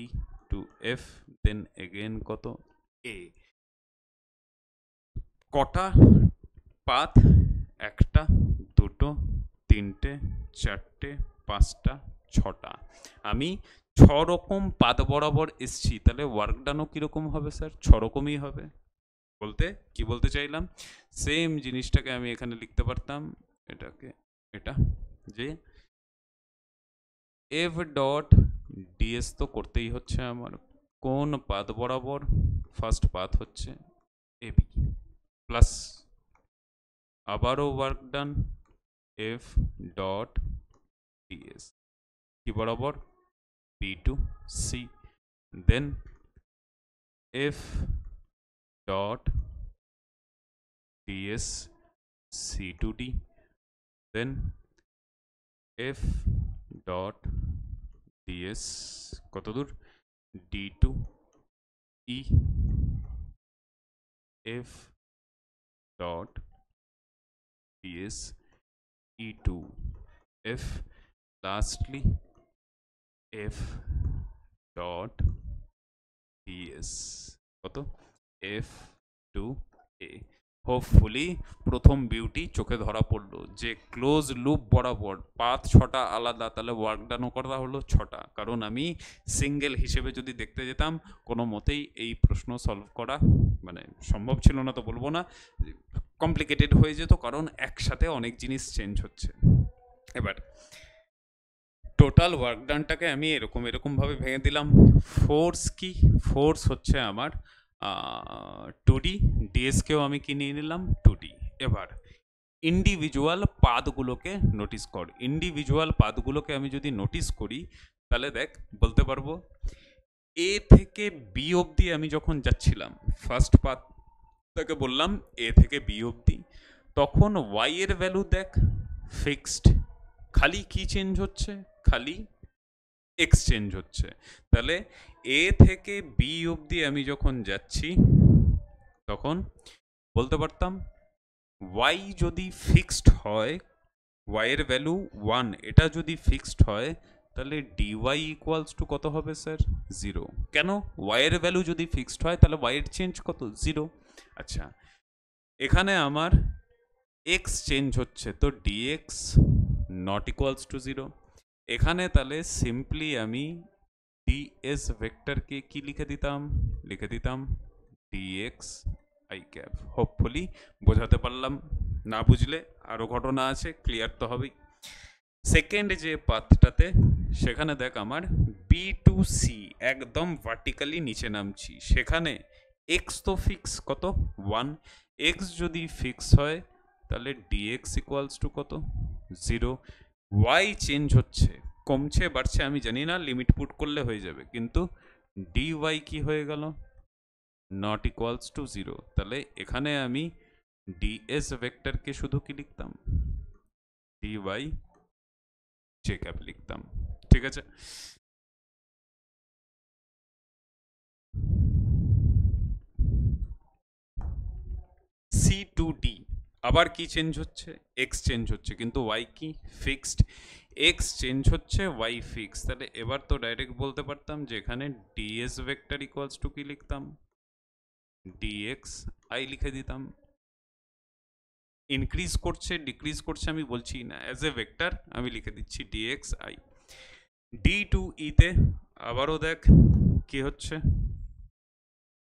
to F, then again কত এ। কটা পাথ, একটা দুটো তিনটে, চারটে, পাঁচটা, ছটা। আমি 6 রকম পাত বরাবর এসছি, তাহলে ওয়ার্ক ডানও কীরকম হবে স্যার? 6 রকমই হবে। বলতে কি বলতে চাইলাম, সেম জিনিসটাকে আমি এখানে লিখতে পারতাম, এটাকে এটা, যে এফ ডট ডিএস তো করতেই হচ্ছে আমার, কোন পাথ বরাবর? ফার্স্ট পাথ হচ্ছে এবি, প্লাস আবারও work done F dot ds কি বরাবর? B to C, then F dot ds C to D, then F dot ds কত দূর? D to E, F dot ds E to F, lastly F dot ds কত? F to A. Hopefully প্রথম beauty চোখে ধরা পড়লো, যে close loop বরাবর path 6টা আলাদা, তাহলে ওয়ার্ক ডানও করা হলো 6টা। কারণ আমি সিঙ্গেল হিসেবে যদি দেখতে যেতাম, কোনো মতেই এই প্রশ্ন সলভ করা মানে সম্ভব ছিল না, তো বলবো না, কমপ্লিকেটেড হয়ে যেত, কারণ একসাথে অনেক জিনিস চেঞ্জ হচ্ছে। এবার টোটাল ওয়ার্ক ডানটাকে আমি এরকমভাবে ভেঙে দিলাম। ফোর্স কি? ফোর্স হচ্ছে আমার 2D, ডিএসকেও আমি কি নিয়ে নিলাম? 2D। এবার ইন্ডিভিজুয়াল পাথগুলোকে নোটিস কর। ইন্ডিভিজুয়াল পাথগুলোকে আমি যদি নোটিস করি, তাহলে দেখ বলতে পারবো এ থেকে বি অবধি আমি যখন যাচ্ছিলাম, ফার্স্ট পাথ তাকে বললাম এ থেকে বি অবধি, তখন ওয়াই এর ভ্যালু দেখ ফিক্সড, খালি কি চেঞ্জ হচ্ছে? খালি এক্স চেঞ্জ হচ্ছে। তাহলে এ থেকে বি অবধি আমি যখন যাচ্ছি, তখন বলতে পারতাম ওয়াই যদি ফিক্সড হয়, ওয়াই এর ভ্যালু 1, এটা যদি ফিক্সড হয়, তাহলে ডিওয়াই ইকুয়ালস টু কত হবে স্যার? 0। কেন? ওয়াই এর ভ্যালু যদি ফিক্সড হয়, তাহলে ওয়াই এর চেঞ্জ কত? 0। আচ্ছা, এখানে আমার এক্স চেঞ্জ হচ্ছে, তো ডিএক্স নট ইকুয়ালস টু 0। এখানে তাহলে সিম্পলি আমি ডিএস ভেক্টরকে কি লিখে দিতাম ডিএক্স আই ক্যাপ। হোপফুলি বোঝাতে পারলাম, না বুঝলে আরও ঘটনা আছে, ক্লিয়ার তো হবেই। সেকেন্ড যে পাথটাতে, সেখানে দেখ আমার বি টু সি একদম ভার্টিক্যালি নিচে নামছি, সেখানে এক্স তো ফিক্স, কত? 1। এক্স যদি ফিক্স হয়, তাহলে ডিএক্স ইকুয়ালস টু কত? 0। ওয়াই চেঞ্জ হচ্ছে, কমছে বাড়ছে আমি জানি না, লিমিট পুট করলে হয়ে যাবে, কিন্তু ডিওয়াই কি হয়ে গেল? Not equals to 0। তাহলে এখানে আমি ডিএস ভেক্টরকে শুধু কি লিখতাম? ডিওয়াই জে ক্যাপ লিখতাম। ঠিক আছে, সি টু ডি আবার কি চেঞ্জ হচ্ছে? এক্স চেঞ্জ হচ্ছে, কিন্তু ওয়াই কি ফিক্সড। এক্স চেঞ্জ হচ্ছে, ওয়াই ফিক্স, তাহলে এবার তো ডাইরেক্ট বলতে পারতাম যে এখানে ডিএস ভেক্টর ইকুয়ালস টু কি লিখতাম? ডিএক্স আই লিখে দিতাম। ইনক্রিজ করছে ডিক্রিজ করছে আমি বলছি না, অ্যাজ এ ভেক্টর আমি লিখে দিচ্ছি ডিএক্স আই। ডি টু ইতে আবারও দেখ কি হচ্ছে,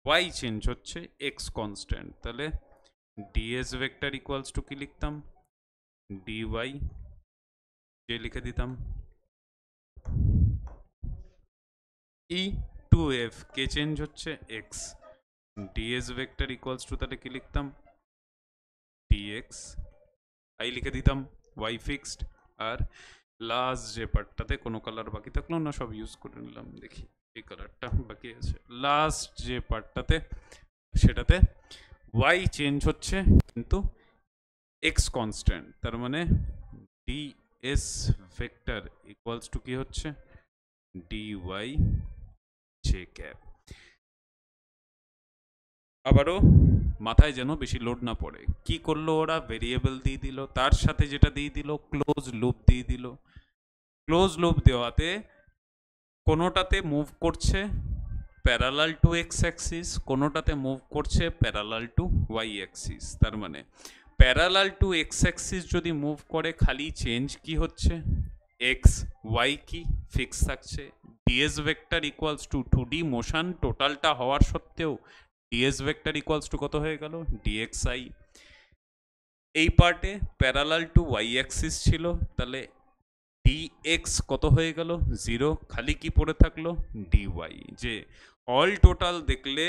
ওয়াই চেঞ্জ হচ্ছে, এক্স কনস্ট্যান্ট, তাহলে ডিএস ভেক্টর ইকুয়ালস টু কি লিখতাম? ডিওয়াই যে লিখে দিতাম। ই টু এফ কে চেঞ্জ হচ্ছে, x, DS vector equals two তাহলে কি লিখতাম? ডিএক্স আই লিখে দিতাম, ওয়াই ফিক্সড। আর লাস্ট যে পার্টটাতে কোনো কালার বাকি থাকলো না, সব ইউজ করে নিলাম, দেখি এই কালারটা বাকি আছে। লাস্ট যে পার্টটাতে, সেটাতে ওয়াই চেঞ্জ হচ্ছে কিন্তু এক্স কনস্ট্যান্ট, তার মানে ডিএস ভেক্টর ইকুয়ালস টু কি হচ্ছে? Dy j cap. আবারও মাথায় যেন বেশি লোড না পড়ে, কি করলো ওরা? ভেরিয়েবল দিয়ে দিল, তার সাথে যেটা দিয়ে দিল ক্লোজ লুপ দিয়ে দিল। ক্লোজ লুপ দেওয়াতে কোনোটাতে মুভ করছে প্যারালাল টু এক্স অ্যাক্সিস, কোনোটাতে মুভ করছে প্যারালাল টু ওয়াই অ্যাক্সিস, তার মানে প্যারালাল টু এক্স অ্যাক্সিস যদি মুভ করে খালি চেঞ্জ কি হচ্ছে, এক্স ওয়াই কি ফিক্স থাকছে। Ds vector equals to 2D motion টোটালটা হওয়ার সত্ত্বেও ডিএস ভেক্টর ইকুয়ালস টু কত হয়ে গেল, ডিএক্সআই। এই পার্টে প্যারালাল টু ওয়াই অ্যাক্সিস ছিল, তাহলে ডিএক্স কত হয়ে গেল, 0, খালি কি পড়ে থাকলো, ডিওয়াই। যে অল টোটাল দেখলে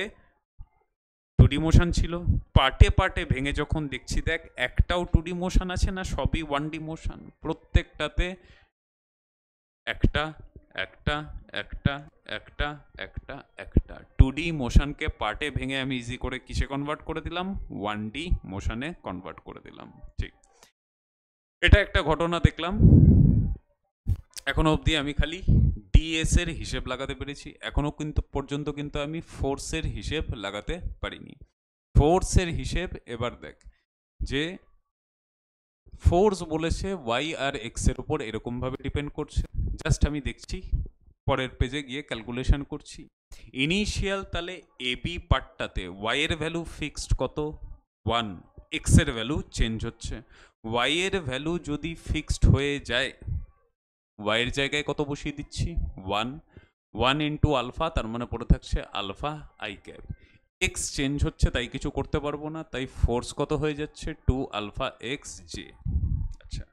2D মোশন ছিল, পার্টে পার্টে ভেঙে যখন দেখছি দেখ একটাও 2D মোশন আছে না, সবই 1D মোশন। প্রত্যেকটাতে একটা একটা একটা একটা একটা একটা 2D মোশনকে পার্টে ভেঙে আমি ইজি করে কিসে কনভার্ট করে দিলাম, 1D মোশনে কনভার্ট করে দিলাম। ঠিক, এটা একটা ঘটনা দেখলাম। এখনো অবধি আমি খালি ডিএস এর হিসেব লাগাতে পেরেছি, এখনো কিন্তু পর্যন্ত কিন্তু আমি ফোর্সের হিসেব লাগাতে পারিনি। ফোর্সের হিসেব এবার দেখ, যে ফোর্স বলেছে ওয়াই আর এক্স এর উপর এরকমভাবে ডিপেন্ড করছে। জাস্ট আমি দেখছি, পরের পেজে গিয়ে ক্যালকুলেশন করছি। ইনিশিয়াল তাহলে এ বি পার্টটাতে ওয়াই এর ভ্যালু ফিক্সড কত, 1, এক্স এর ভ্যালু চেঞ্জ হচ্ছে। ওয়াই এর ভ্যালু যদি ফিক্সড হয়ে যায়, ওয়াই এর জায়গায় কত বসিয়ে দিচ্ছি, 1 ইন্টু আলফা, তার মানে পড়ে থাকছে alpha i cap. X change হচ্ছে তাই কিছু করতে পারবো না, তাই ফোর্স কত হয়ে যাচ্ছে, 2 আলফা এক্স জে। আচ্ছা,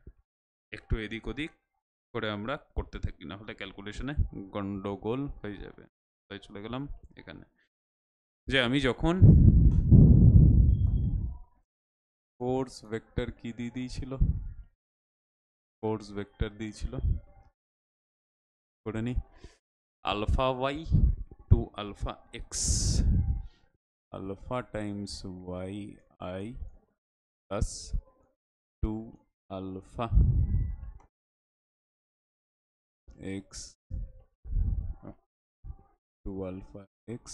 একটু এদিক ওদিক করে আমরা করতে থাকি, না হলে ক্যালকুলেশনে গন্ডগোল হয়ে যাবে। তাই চলে গেলাম এখানে, যে আমি যখন ফোর্স ভেক্টর কি দিয়ে দিয়েছিল, ফোর্স ভেক্টর দিয়েছিল করে নি, alpha y two alpha x, alpha times y i plus 2 alpha x 2 alpha x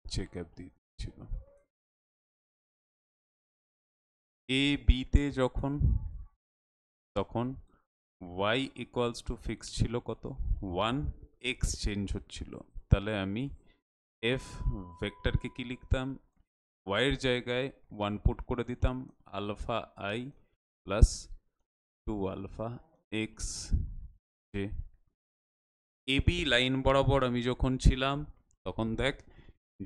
j cap দিয়ে দিচ্ছিল। এ বিতে যখন, তখন y ইকুয়ালস টু ফিক্স ছিল কত, 1, এক্স চেঞ্জ হচ্ছিল, তাহলে আমি এফ ভেক্টরকে কি লিখতাম, y এর জায়গায় 1 পুট করে দিতাম, alpha i plus 2 alpha x j. AB line বরাবর আমি যখন ছিলাম তখন দেখ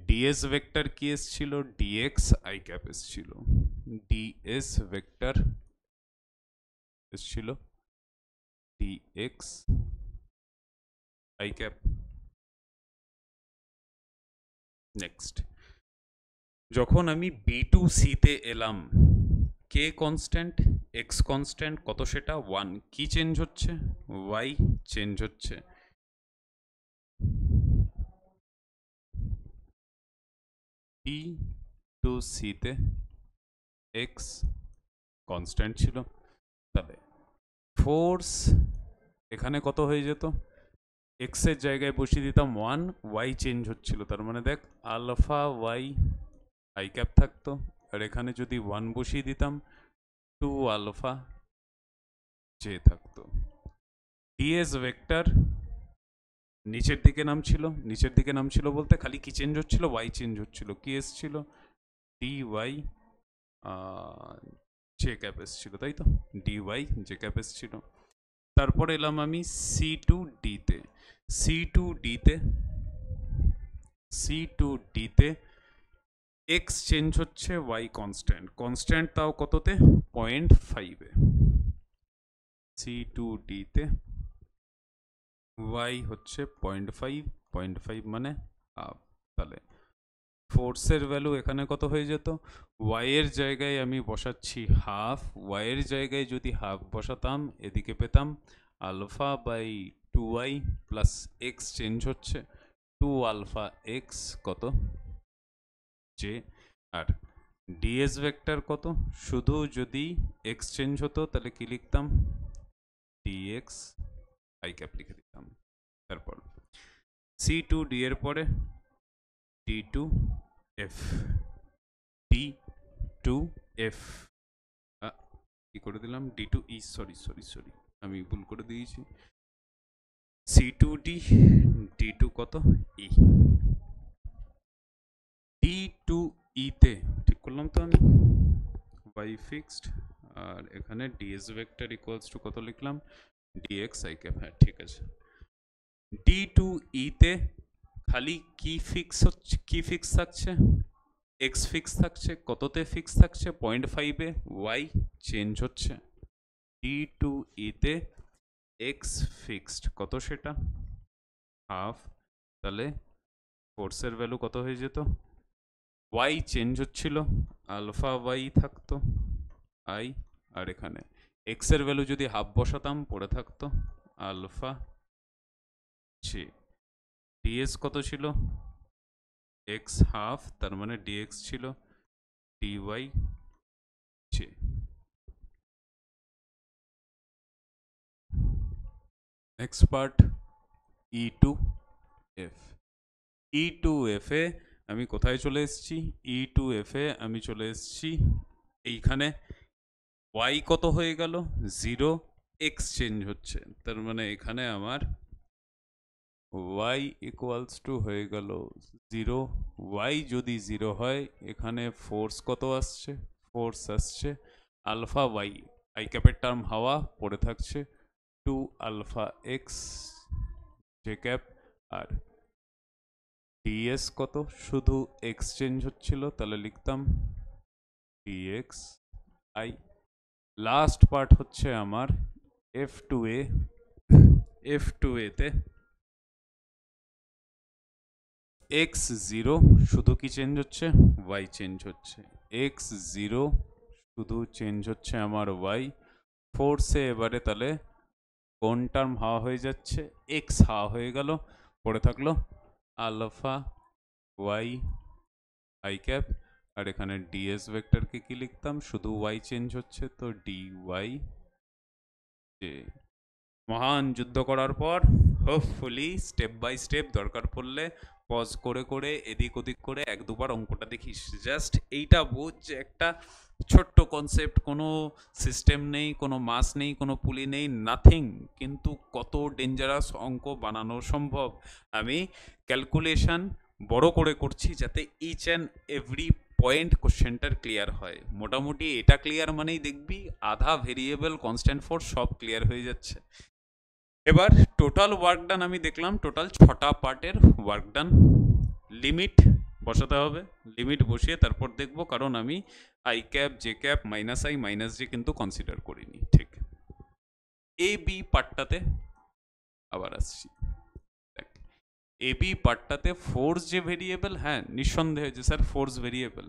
ডিএস ভেক্টর কি এসছিল, ডিএক্স আই ক্যাপ এসছিল, ডিএস ভেক্টর এসছিল ডিএক্স আই ক্যাপ। নেক্সট, যখন আমি বি টু সিতে এলাম, কে কনস্ট্যান্ট, এক্স কনস্ট্যান্ট কত সেটা 1, কি চেঞ্জ হচ্ছে, ওয়াই চেঞ্জ হচ্ছে। বি টু সিতে এক্স কনস্ট্যান্ট ছিল, তাহলে ফোর্স এখানে কত হয়ে যেত, এক্স এর জায়গায় বসিয়ে দিতাম 1, ওয়াই চেঞ্জ হচ্ছিল, তার মানে দেখ আলফা ওয়াই আই ক্যাপ থাকতো, আর এখানে যদি 1 বসিয়ে দিতাম 2 আলফা জে থাকতো। ডিএস ভেক্টর নিচের দিকে নামছিল, নিচের দিকে নামছিল বলতে খালি কি চেঞ্জ হচ্ছিল, ওয়াই চেঞ্জ হচ্ছিল, কি এসছিল, ডি ওয়াই জে ক্যাপ এসছিল, তাই তো, ডি ওয়াই জে ক্যাপ এসছিল। তারপরে এলাম আমি সি টু ডিতে, সি টু ডিতে, সি টু ডিতে এক্স চেঞ্জ হচ্ছে, ওয়াই কনস্ট্যান্ট, কনস্ট্যান্ট তাও কততে, 0.5-এ। সি টু ডিতে ওয়াই হচ্ছে 0.5, 0.5 মানে হাফ, তাহলে ফোর্সের ভ্যালু এখানে কত হয়ে যেত, ওয়াই এর জায়গায় আমি বসাচ্ছি হাফ, ওয়াই এর জায়গায় যদি হাফ বসাতাম এদিকে পেতাম alpha by 2y plus x change হচ্ছে 2 আলফা এক্স কত জে। আর ডিএস ভেক্টর কত, শুধু যদি এক্স চেঞ্জ হতো তাহলে কি লিখতাম, ডিএক্স আই ক্যাপ লিখে দিতাম। তারপর সি টু ডি এর পরে D to F, D to F কি করে দিলাম, D to E, sorry sorry sorry আমি ভুল করে দিয়েছি, C to D, D to কত ই, ডি টু ইতে ঠিক করলাম তো আমি, y ফিক্সড, আর এখানে ds ভেক্টর ইকুয়ালস টু কত লিখলাম, dx i ক্যাপ। হ্যাঁ ঠিক আছে। d2e তে খালি কি ফিক্স হচ্ছে, কি ফিক্স থাকছে, x ফিক্স থাকছে, কততে ফিক্স থাকছে, 0.5 এ, y চেঞ্জ হচ্ছে। d2e তে x ফিক্সড কত, সেটা হাফ, তাহলে ফোর্সের ভ্যালু কত হয়ে যেত, y চেঞ্জ হচ্ছিল, আলফা y থাকতো i, আর এখানে x এর ভ্যালু যদি হাফ বসাতাম পড়ে থাকতো আলফা জি। ds কত ছিল, x হাফ, তার মানে dx ছিল dy জি। Next part e2f। e2f এ আমি কোথায় চলে এসেছি, e2f এ আমি চলে এসেছি এইখানে, y কত হয়ে গেল 0, x চেঞ্জ হচ্ছে, তার মানে এখানে আমার y ইকুয়ালস টু হয়ে গেল 0। y যদি 0 হয় এখানে ফোর্স কত আসছে, ফোর্স আসছে আলফা y, আই ক্যাপের টার্ম হাওয়া পড়ে থাকছে 2 আলফা x জে ক্যাপ, আর ds কত, শুধু x চেঞ্জ হচ্ছিল, তাহলে লিখতাম dx i। লাস্ট পার্ট হচ্ছে আমার f2a। f2a তে x 0 শুধু কি চেঞ্জ হচ্ছে, y চেঞ্জ হচ্ছে, x 0 শুধু চেঞ্জ হচ্ছে আমার y, ফোর্সে এবারে তাহলে কোন টার্ম হাওয়া হয়ে যাচ্ছে, x হাওয়া হয়ে গেল, পড়ে থাকলো আলফা y i ক্যাপ, আর এখানে ds ভেক্টরকে কি লিখতাম, শুধু y চেঞ্জ হচ্ছে তো dy j। মহান যুদ্ধ করার পর হোপফুলি স্টেপ বাই স্টেপ দরকার পড়লে পজ করে করে এদিক ওদিক করে এক দুবার অঙ্কটা দেখিস, জাস্ট এইটা বুঝ যে একটা ছোট্ট কনসেপ্ট, কোনো সিস্টেম নেই, কোনো মাস নেই, কোনো পুলি নেই, নাথিং, কিন্তু কত ডেঞ্জারাস অঙ্ক বানানো সম্ভব। আমি ক্যালকুলেশন বড় করে করছি যাতে ইচ অ্যান্ড এভরি পয়েন্ট কোশ্চেনটার ক্লিয়ার হয়। মোটামুটি এটা ক্লিয়ার মানেই দেখবি আধা ভেরিয়েবল কনস্ট্যান্ট ফোর্স সব ক্লিয়ার হয়ে যাচ্ছে। এবার টোটাল ওয়ার্ক ডান আমি দেখলাম, টোটাল 6টা পার্টের ওয়ার্ক ডান। লিমিট বসাতে হবে, লিমিট বসিয়ে তারপর দেখব, কারণ আমি i cap j cap minus i minus j কিন্তু কনসিডার করিনি। ঠিক, এ বি পার্টটাতে আবার আসছি। এ বি পার্টটাতে ফোর্স যে ভেরিয়েবল, হ্যাঁ নিঃসন্দেহে যে স্যার ফোর্স ভেরিয়েবল,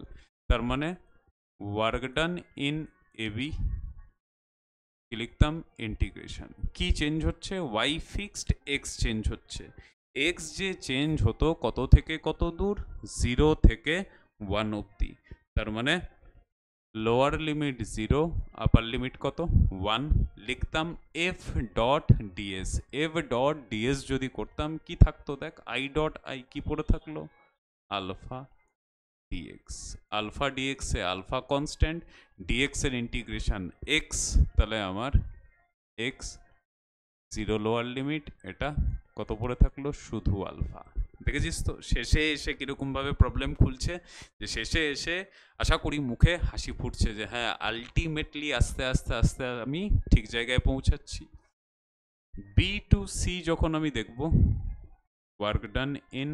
তার মানে work done in A B কি লিখতাম, ইন্টিগ্রেশন, কি চেঞ্জ হচ্ছে, y ফিক্সড, x চেঞ্জ হচ্ছে, x যে চেঞ্জ হতো কত থেকে কত দূর, 0 থেকে 1 অবধি, তার মানে লোয়ার লিমিট 0, আপার লিমিট কত 1, লিখতাম f dot ds। f dot ds যদি করতাম কি থাকতো দেখ, i ডট i কি পড়ে থাকলো আলফা dx, আলফা dx এ আলফা কনস্ট্যান্ট, dx এর ইন্টিগ্রেশন x, তাহলে আমার x 0 লোয়ার লিমিট, এটা কত পড়ে থাকলো শুধু আলফা। দেখেছিস তো শেষে এসে কিরকম ভাবে প্রবলেম খুলছে, যে শেষে এসে আশা করি মুখে হাসি ফুটছে যে হ্যাঁ আলটিমেটলি আস্তে আস্তে আস্তে আমি ঠিক জায়গায় পৌঁছাচ্ছি। বি টু সি যখন আমি দেখব, work done in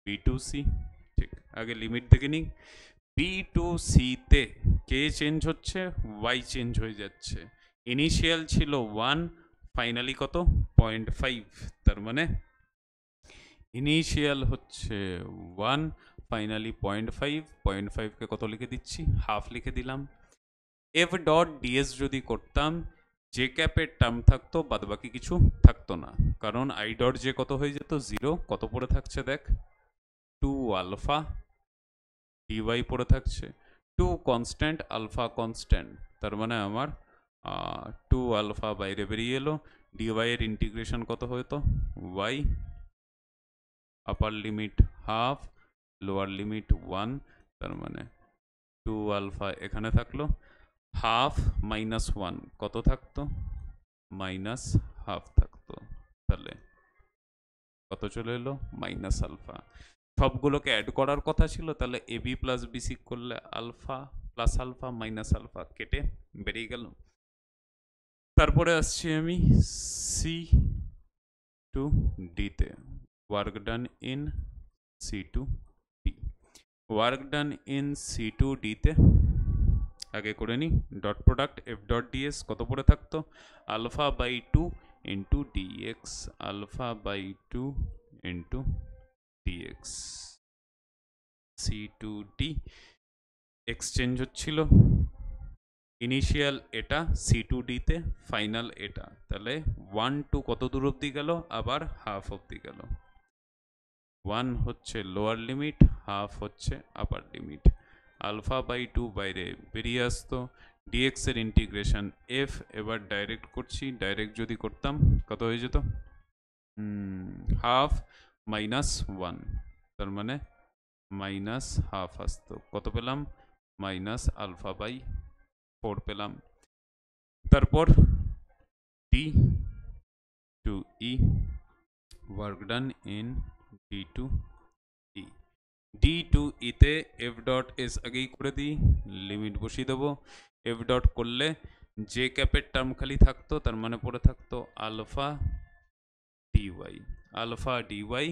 B to C, ঠিক আগে লিমিট দেখে নিই। বি টু সিতে কে চেঞ্জ হচ্ছে, ওয়াই চেঞ্জ হয়ে যাচ্ছে, ইনিশিয়াল ছিল 1, ফাইনালি কত 0.5, তার মানে ইনিশিয়াল হচ্ছে 1, ফাইনালি 0.5, 0.5কে কত লিখে দিচ্ছি, হাফ লিখে দিলাম। এফ ডট ডিএস যদি করতাম, জে ক্যাপের টার্ম থাকতো, বাদবাকি কিছু থাকতো না, কারণ আই ডট জে কত হয়ে যেত 0, কত পড়ে থাকছে দেখ 2 আলফা, ডিওয়াই পড়ে থাকছে 2 কনস্ট্যান্ট, আলফা কনস্ট্যান্ট, তার মানে আমার 2 আলফা বাইরে বেরিয়ে এলো, ডিওয়াই এর ইন্টিগ্রেশন কত হতো y, upper limit half, lower limit 1, তার মানে 2 আলফা এখানে থাকলো, হাফ মাইনাস 1 কত থাকতো মাইনাস হাফ থাকতো, তাহলে কত চলে এলো মাইনাস আলফা। সবগুলোকে অ্যাড করার কথা ছিল, তাহলে এ বি প্লাস বিসি করলে alpha plus alpha minus alpha কেটে বেরিয়ে গেল। তারপরে আসছি আমি সি টু ডিতে, work done in C to D. Work done in C to ডিতে আগে করে নিই dot product F dot ds কত পড়ে থাকতো, alpha by two into dx, alpha by two into dx. C to D x change হচ্ছিল initial এটা C to ডিতে, ফাইনাল এটা, তাহলে 1 2 কত দূর অবধি গেল, আবার হাফ অবধি গেল। 1 হচ্ছে লোয়ার লিমিট, হাফ হচ্ছে upper limit. Alpha by two বাইরে বেরিয়ে আসতো, ডিএক্স এর ইন্টিগ্রেশন এফ, এবার ডাইরেক্ট করছি, ডাইরেক্ট যদি করতাম কত হয়ে যেত, হাফ মাইনাস 1, তার মানে মাইনাস হাফ আসতো, কত পেলাম, মাইনাস আলফা বাই 4 পেলাম। তারপর D to E, work done in D to E. D to ইতে এফ ডট এস আগেই করে দিই, লিমিট বসিয়ে দেবো। এফ ডট করলে জে ক্যাপের টার্ম খালি থাকতো, তার মানে পড়ে থাকতো alpha dy. Alpha dy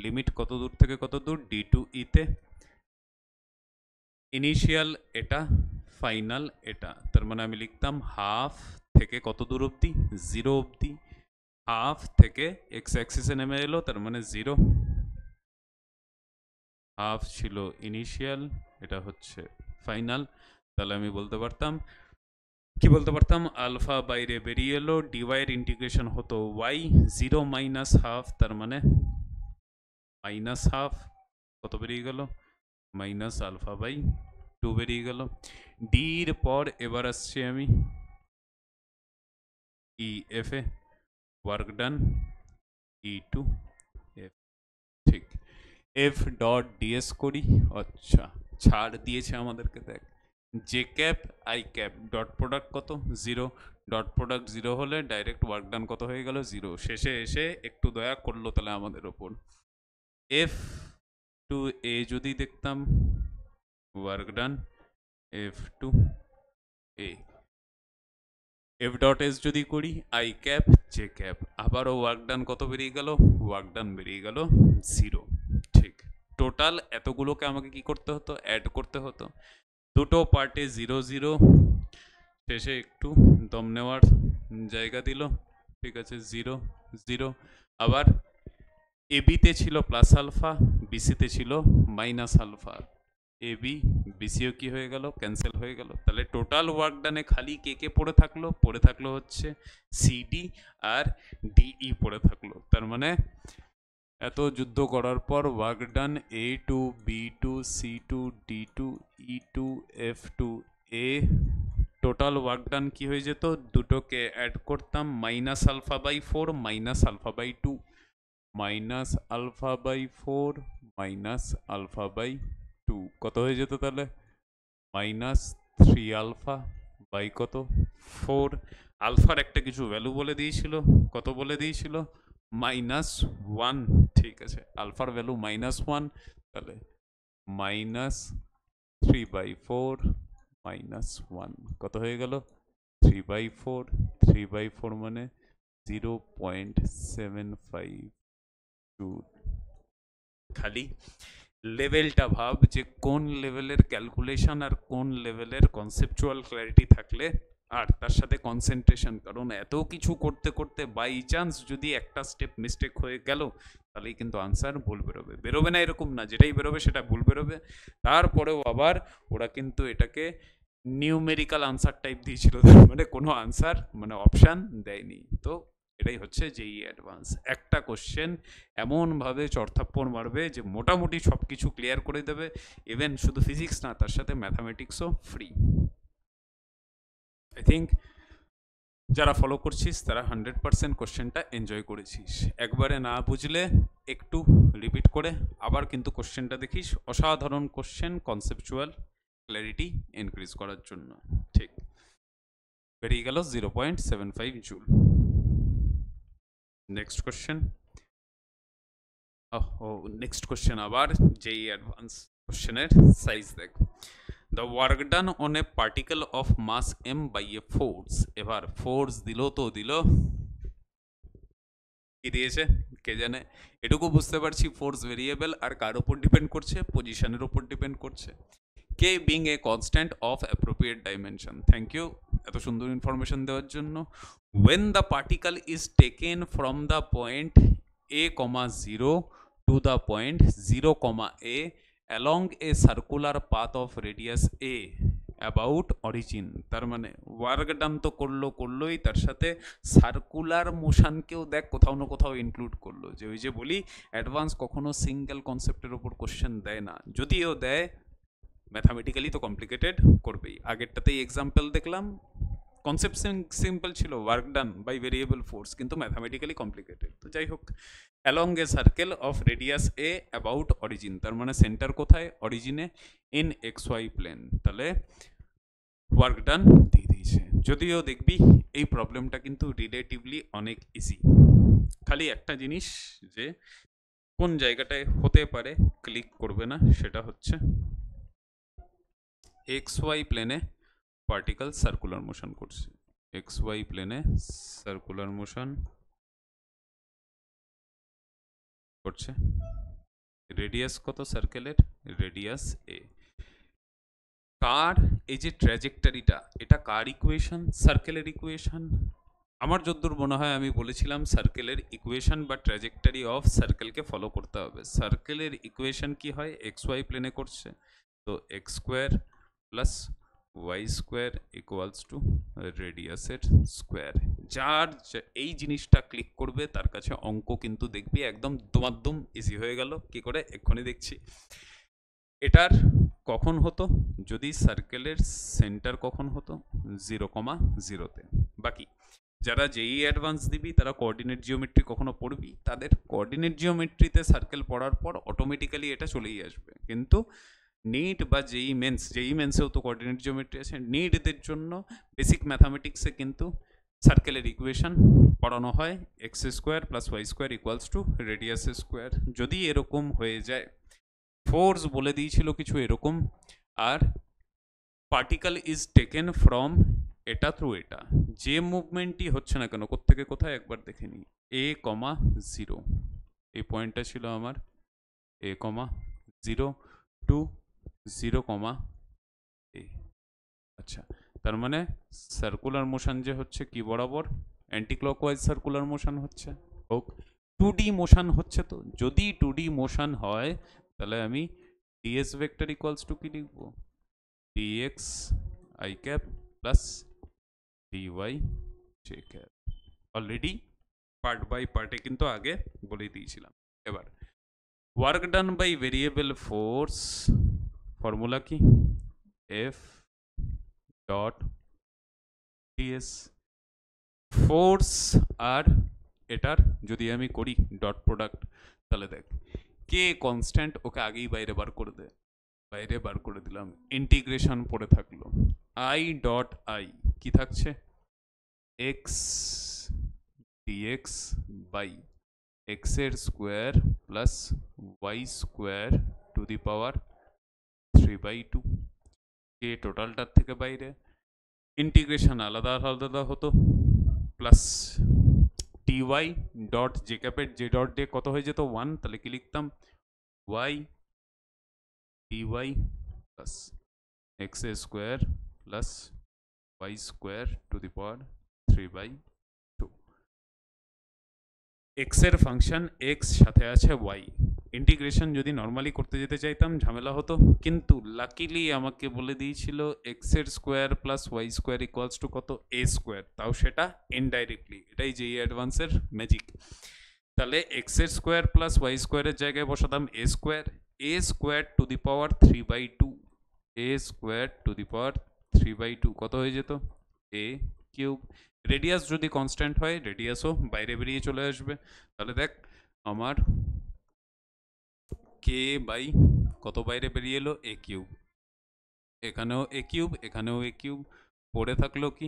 limit কত দূর থেকে কত দূর, ডি টু ইতে ইনিশিয়াল এটা ফাইনাল এটা, তার মানে আমি লিখতাম হাফ থেকে কত দূর অবধি, 0 অবধি। হাফ থেকে এক্স অ্যাক্সিসে নেমে এলো, তার মানে 0। হাফ ছিল ইনিশিয়াল, এটা হচ্ছে ফাইনাল, তাহলে আমি বলতে পারতাম কি বলতে পারতাম, আলফা বাইরে বেরিয়ে এলো, ডিওয়াই এর ইন্টিগ্রেশন হতো ওয়াই, 0 মাইনাস হাফ, তার মানে মাইনাস হাফ, কত বেরিয়ে গেল, মাইনাস আলফা বাই 2 বেরিয়ে গেল। ডির পর এবার আসছি আমি E F A, work done E to F, ঠিক। এফ ডট ডিএস করি, আচ্ছা ছাড় দিয়েছে আমাদেরকে, দেখ j cap i cap dot product কত, 0, ডট প্রোডাক্ট 0 হলে ডাইরেক্ট ওয়ার্ক ডান কত হয়ে গেল, 0। শেষে এসে একটু দয়া করলো তাহলে আমাদের ওপর, এফ টু এ যদি দেখতাম work done F to A, F dot S যদি করি আই ক্যাপ জে ক্যাপ, আবারও ওয়ার্ক ডান কত বেরিয়ে গেল, ওয়ার্ক ডান বেরিয়ে গেল 0, ঠিক। টোটাল এতগুলোকে আমাকে কি করতে হতো, অ্যাড করতে হতো, দুটো পার্টে 0 0, শেষে একটু দম নেওয়ার জায়গা দিল, ঠিক আছে 0 0। আবার এবিতে ছিল প্লাস আলফা, বিসিতে ছিল মাইনাস আলফা, এবি বিসিও কি হয়ে গেল, ক্যান্সেল হয়ে গেল। তাহলে টোটাল ওয়ার্ক ডানে খালি কে কে পড়ে থাকলো, পড়ে থাকলো হচ্ছে সিডি আর ডিই পড়ে থাকলো। তার মানে এত যুদ্ধ করার পর work done A to B to C to D to E to F to A, total work done কি হয়ে যেত, দুটোকে অ্যাড করতাম, minus alpha by 4 minus alpha by 2, minus alpha by 4 minus alpha by 2 কত হয়ে যেত তাহলে, minus 3 alpha by কত 4। আলফার একটা কিছু ভ্যালু বলে দিয়েছিল, কত বলে দিয়েছিল, -1, ঠিক আছে, আলফার ভ্যালু -1, তাহলে -3/4 -1 কত হয়ে গেল, 3/4, 3/4 মানে 0.752। খালি লেভেলটা ভাব যে কোন লেভেলের ক্যালকুলেশন আর কোন লেভেলের কনসেপচুয়াল ক্ল্যারিটি থাকলে, আর তার সাথে কনসেন্ট্রেশন, কারণ এত কিছু করতে করতে বাই চান্স যদি একটা স্টেপ মিস্টেক হয়ে গেল তাহলেই কিন্তু আনসার ভুল বেরোবে, বেরোবে না এরকম না, যেটাই বেরোবে সেটা ভুল বেরোবে। তারপরেও আবার ওরা কিন্তু এটাকে নিউমেরিক্যাল আনসার টাইপ দিয়েছিল, মানে কোনো আনসার মানে অপশান দেয়নি। তো এটাই হচ্ছে জেই অ্যাডভান্স, একটা কোশ্চেন এমনভাবে চড়থাপ্পড় মারবে যে মোটামুটি সব কিছু ক্লিয়ার করে দেবে, ইভেন শুধু ফিজিক্স না তার সাথে ম্যাথামেটিক্সও ফ্রি। আই থিঙ্ক যারা ফলো করছিস তারা 100% কোশ্চেনটা এনজয় করেছিস। একবারে না বুঝলে একটু রিপিট করে আবার কিন্তু কোশ্চেনটা দেখিস, অসাধারণ কোশ্চেন কনসেপচুয়াল ক্ল্যারিটি ইনক্রিজ করার জন্য, ঠিক। বেরিয়ে গেল 0.75 joule. Next question, next question আবার যেই অ্যাডভান্স কোশ্চেনের সাইজ দেখ, the work done on a particle of mass m by a force. এবার ফোর্স দিল তো দিল, কি দিয়েছে কে জানে, এটুকু বুঝতে পারছি ফোর্স ভেরিয়েবল আর কার উপর ডিপেন্ড করছে, পজিশনের উপর ডিপেন্ড করছে। K being a constant of appropriate dimension. Thank you এত সুন্দর ইনফরমেশন দেওয়ার জন্য। when the particle is taken from the point a comma 0 to the point 0 comma a along a circular path of radius a about origin, তার মানে work ডান তো করলোই, তার সাথে circular মোশনকেও দেখ কোথাও না কোথাও ইনক্লুড করলো। যে ওই যে বলি অ্যাডভান্স কখনো সিঙ্গেল কনসেপ্টের উপর কোশ্চেন দেয় না, যদিও দেয় ম্যাথামেটিক্যালি তো কমপ্লিকেটেড করবেই। আগেরটাতেই এক্সাম্পল দেখলাম, কনসেপ্ট সিম্পল ছিল, work done by variable force, কিন্তু ম্যাথামেটিক্যালি কমপ্লিকেটেড। তো যাই হোক, along a circle of radius a about origin, তার মানে সেন্টার কোথায়, অরিজিনে, ইন এক্স ওয়াই প্লেন, তাহলে ওয়ার্ক ডান দিয়ে দিয়েছে। যদিও দেখবি এই প্রবলেমটা কিন্তু রিলেটিভলি অনেক ইজি, খালি একটা জিনিস যে কোন জায়গাটায় হতে পারে ক্লিক করবে না, সেটা হচ্ছে এক্স ওয়াই প্লেনে পার্টিকেল সার্কুলার মোশন করছে, এক্স ওয়াই প্লেনে সার্কুলার মোশন করছে। রেডিয়াস কত সার্কেলের, রেডিয়াস এ। কার এই যে ট্র্যাজেক্টরিটা, এটা কার ইকুয়েশন, সার্কেলের ইকুয়েশন। আমার যদ্দূর মনে হয় আমি বলেছিলাম সার্কেলের ইকুয়েশন বা ট্র্যাজেক্টরি অফ সার্কেলকে ফলো করতে হবে। সার্কেলের ইকুয়েশন কি হয়, এক্স ওয়াই প্লেনে করছে, তো x square plus y square equals to রেডিয়াসের স্কোয়ার। যার এই জিনিসটা ক্লিক করবে তার কাছে অঙ্ক কিন্তু দেখবি একদম দমাদ্দম ইজি হয়ে গেল। কি করে, এক্ষুনি দেখছি। এটার কখন হতো, যদি সার্কেলের সেন্টার কখন হতো, 0,0-তে। বাকি যারা যেই অ্যাডভান্স দিবি তারা কোঅর্ডিনেট জিওমেট্রি কখনো পড়বি, তাদের কোঅর্ডিনেট জিওমেট্রিতে সার্কেল পড়ার পর অটোমেটিক্যালি এটা চলেই আসবে। কিন্তু নিট বা যেই মেন্সেও তো কোঅর্ডিনেট জিওমেট্রি আছে, নিটদের জন্য বেসিক ম্যাথামেটিক্সে কিন্তু সার্কেলের ইকুয়েশন পড়ানো হয়, x square plus y square equals to radius square. যদি এরকম হয়ে যায়, ফোর্স বলে দিয়েছিল কিছু এরকম, আর পার্টিকেল ইজ টেকেন ফ্রম এটা থ্রু এটা, যে মুভমেন্টই হচ্ছে না কেন কোত্থেকে কোথায় একবার দেখে নিই, a, 0, এই পয়েন্টটা ছিল আমার a, 0 টু 0, a। আচ্ছা, তার মানে সার্কুলার মোশন যে হচ্ছে কি বরাবর, অ্যান্টি ক্লকওয়াইজ সার্কুলার মোশন হচ্ছে। হোক 2D মোশন হচ্ছে, তো যদি 2D মোশন হয় তাহলে আমি ds ভেক্টর ইকুয়ালস টু কি লিখবো, dx i cap plus dy j cap. Already part by পার্টে কিন্তু আগে বলে দিয়েছিলাম। এবার work done by variable force, formula কি, f ডট ds। ফোর্স আর এটার যদি আমি করি ডট প্রোডাক্ট, তাহলে দেখ কে কনস্ট্যান্ট, ওকে আগেই বাইরে বার করে দে, বাইরে বার করে দিলাম, ইন্টিগ্রেশন পড়ে থাকলো, i ডট i কি থাকছে, x dx বাই x এর square plus y square to the power 3/2। কে টোটালটার থেকে বাইরে, ইন্টিগ্রেশন আলাদা আলাদা হতো, প্লাস dy ডট জে ক্যাপের জে ডট ডে কত হয়ে যেত 1, তাহলে কি লিখতাম y dy plus x square plus y square to the power 3/2। x এর ফাংশন x সাথে আছে y, ইন্টিগ্রেশন যদি নর্মালি করতে যেতে চাইতাম ঝামেলা হতো, কিন্তু লাকিলি আমাকে বলে দিয়েছিল x এর square plus y square equals to কত, a স্কোয়ার, তাও সেটা ইনডাইরেক্টলি, এটাই যেই অ্যাডভান্সের ম্যাজিক। তাহলে x এর স্কোয়ার প্লাস y স্কোয়ারের জায়গায় বসাতাম a square to the power 3/2, a square to the power 3/2 কত হয়ে যেত, a কিউব। রেডিয়াস যদি কনস্ট্যান্ট হয় রেডিয়াসও বাইরে বেরিয়ে চলে আসবে, তাহলে দেখ আমার কে বাই কত বাইরে বেরিয়ে এলো, a কিউব, এখানেও a কিউব, এখানেও a কিউব, পড়ে থাকলো কি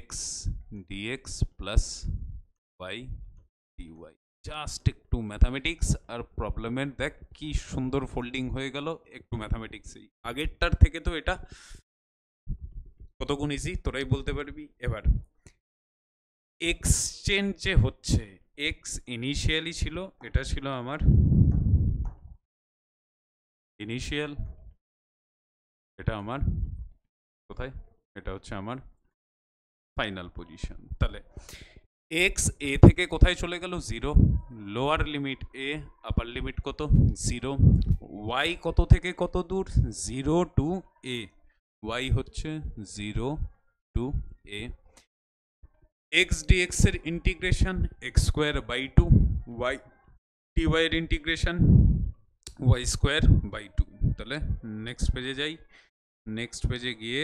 x dx plus y dy। Just একটু ম্যাথামেটিক্স আর প্রবলেমের দেখ কি সুন্দর ফোল্ডিং হয়ে গেল একটু ম্যাথামেটিক্সেই। আগেরটার থেকে তো এটা কত গুণ ইজি তোরাই বলতে পারবি। এবার এক্সচেঞ্জ যে হচ্ছে, এক্স ইনিশিয়ালি ছিল, এটা ছিল আমার ইনিশিয়াল, এটা আমার কোথায়, এটা হচ্ছে আমার ফাইনাল পজিশন। তাহলে এক্স এ থেকে কোথায় চলে গেল, zero, lower limit a, upper limit কত, জিরো। ওয়াই কত থেকে কত দূর, জিরো টু এ, ওয়াই হচ্ছে zero to a. X dx এর integration x square by two, y dy এর integration y square by two. তাহলে নেক্সট পেজে যাই। নেক্সট পেজে গিয়ে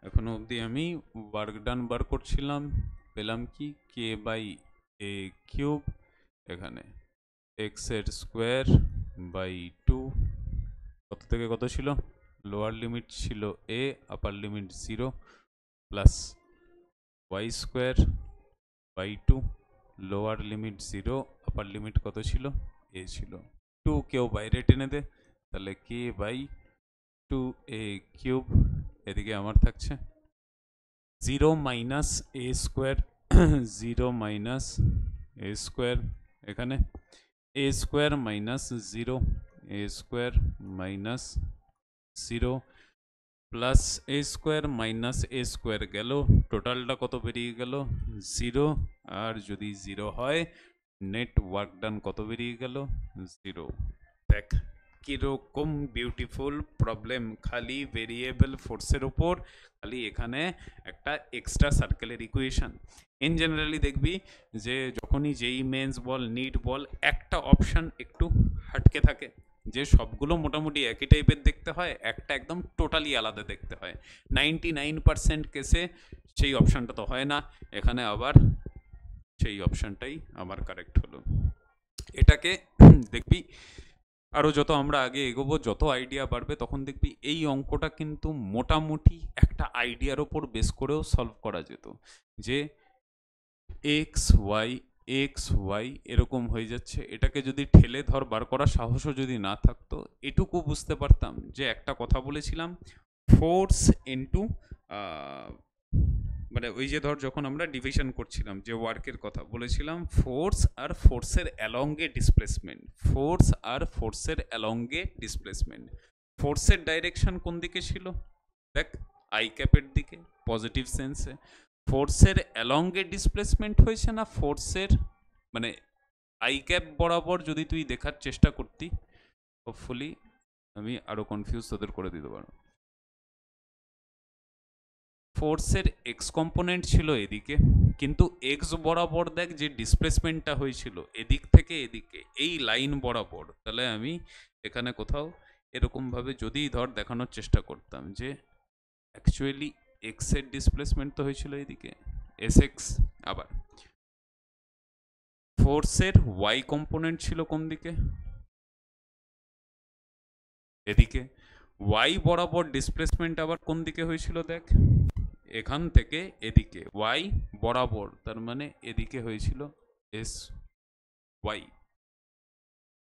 এখনো অবধি আমি ওয়ার্ক ডান বার করছিলাম, পেলাম কি কে বাই এ কিউব, এখানে এক্স এর স্কোয়ার বাই টু, কত থেকে কত ছিল, লোয়ার লিমিট ছিল a, upper limit zero, plus y square by two, lower limit zero, upper limit কত ছিল, এ ছিল, টু কেউ বাইরে টেনে দে, তাহলে কে বাই টু এ কিউব, এদিকে আমার থাকছে জিরো মাইনাস এ স্কোয়ার, জিরো মাইনাস এ স্কোয়ার, এখানে এ স্কোয়ার মাইনাস জিরো, এ স্কোয়ার মাইনাস জিরো, প্লাস এ স্কোয়ার মাইনাস এ স্কোয়ার গেল, টোটালটা কত বেরিয়ে গেল, জিরো। আর যদি জিরো হয় নেট ওয়ার্ক ডান কত বেরিয়ে গেল, জিরো। দেখ কিরকম বিউটিফুল প্রবলেম, খালি ভেরিয়েবল ফোর্সের উপর, খালি এখানে একটা এক্সট্রা সার্কেলের ইকুয়েশন। ইন জেনারেলি দেখবি যে যখনই যেই মেন্স বল, নিট বল, একটা অপশান একটু হাটকে থাকে, যে সবগুলো মোটামুটি একই টাইপের দেখতে হয়, একটা একদম টোটালি আলাদা দেখতে হয়। 99% কেসে সেই অপশানটা তো হয় না, এখানে আবার সেই অপশানটাই আমার কারেক্ট হলো। এটাকে দেখবি আরও যত আমরা আগে এগোবো, যত আইডিয়া বাড়বে, তখন দেখবি এই অঙ্কটা কিন্তু মোটামুটি একটা আইডিয়ার ওপর বেস করেও সলভ করা যেত, যে এক্স ওয়াই এরকম হয়ে যাচ্ছে, এটাকে যদি ঠেলে ধর বার করার সাহসও যদি না থাকতো, এটুকু বুঝতে পারতাম যে একটা কথা বলেছিলাম, ফোর্স ইন্টু মানে ওই যে ধর যখন আমরা ডিভিশন করছিলাম যে ওয়ার্কের কথা বলেছিলাম, ফোর্স আর ফোর্সের অ্যালঙ্গে ডিসপ্লেসমেন্ট, ফোর্স আর ফোর্সের অ্যালঙ্গে ডিসপ্লেসমেন্ট। ফোর্সের ডাইরেকশন কোন দিকে ছিল, দেখ আই ক্যাপের দিকে, পজিটিভ সেন্সে। ফোর্সের অ্যালঙ্গে ডিসপ্লেসমেন্ট হয়েছে না ফোর্সের, মানে আই ক্যাপ বরাবর যদি তুই দেখার চেষ্টা করতি, হোপফুলি আমি আরো কনফিউজ তোদের করে দিতে পারবো। ফোর্সের এক্স কম্পোনেন্ট ছিল এদিকে, কিন্তু এক্স বরাবর দেখ যে ডিসপ্লেসমেন্টটা হয়েছিল এদিক থেকে এদিকে, এই লাইন বরাবর, তাহলে আমি এখানে কোথাও এরকমভাবে যদি ধর দেখানোর চেষ্টা করতাম যে অ্যাকচুয়ালি এক্স এর ডিসপ্লেসমেন্ট তো হয়েছিল এদিকে এস এক্স, আবার ফোর্সের ওয়াই কম্পোনেন্ট ছিল কোন দিকে, এদিকে, ওয়াই বরাবর ডিসপ্লেসমেন্ট আবার কোন দিকে হয়েছিল দেখ, এখান থেকে এদিকে, ওয়াই বরাবর, তার মানে এদিকে হয়েছিল S y,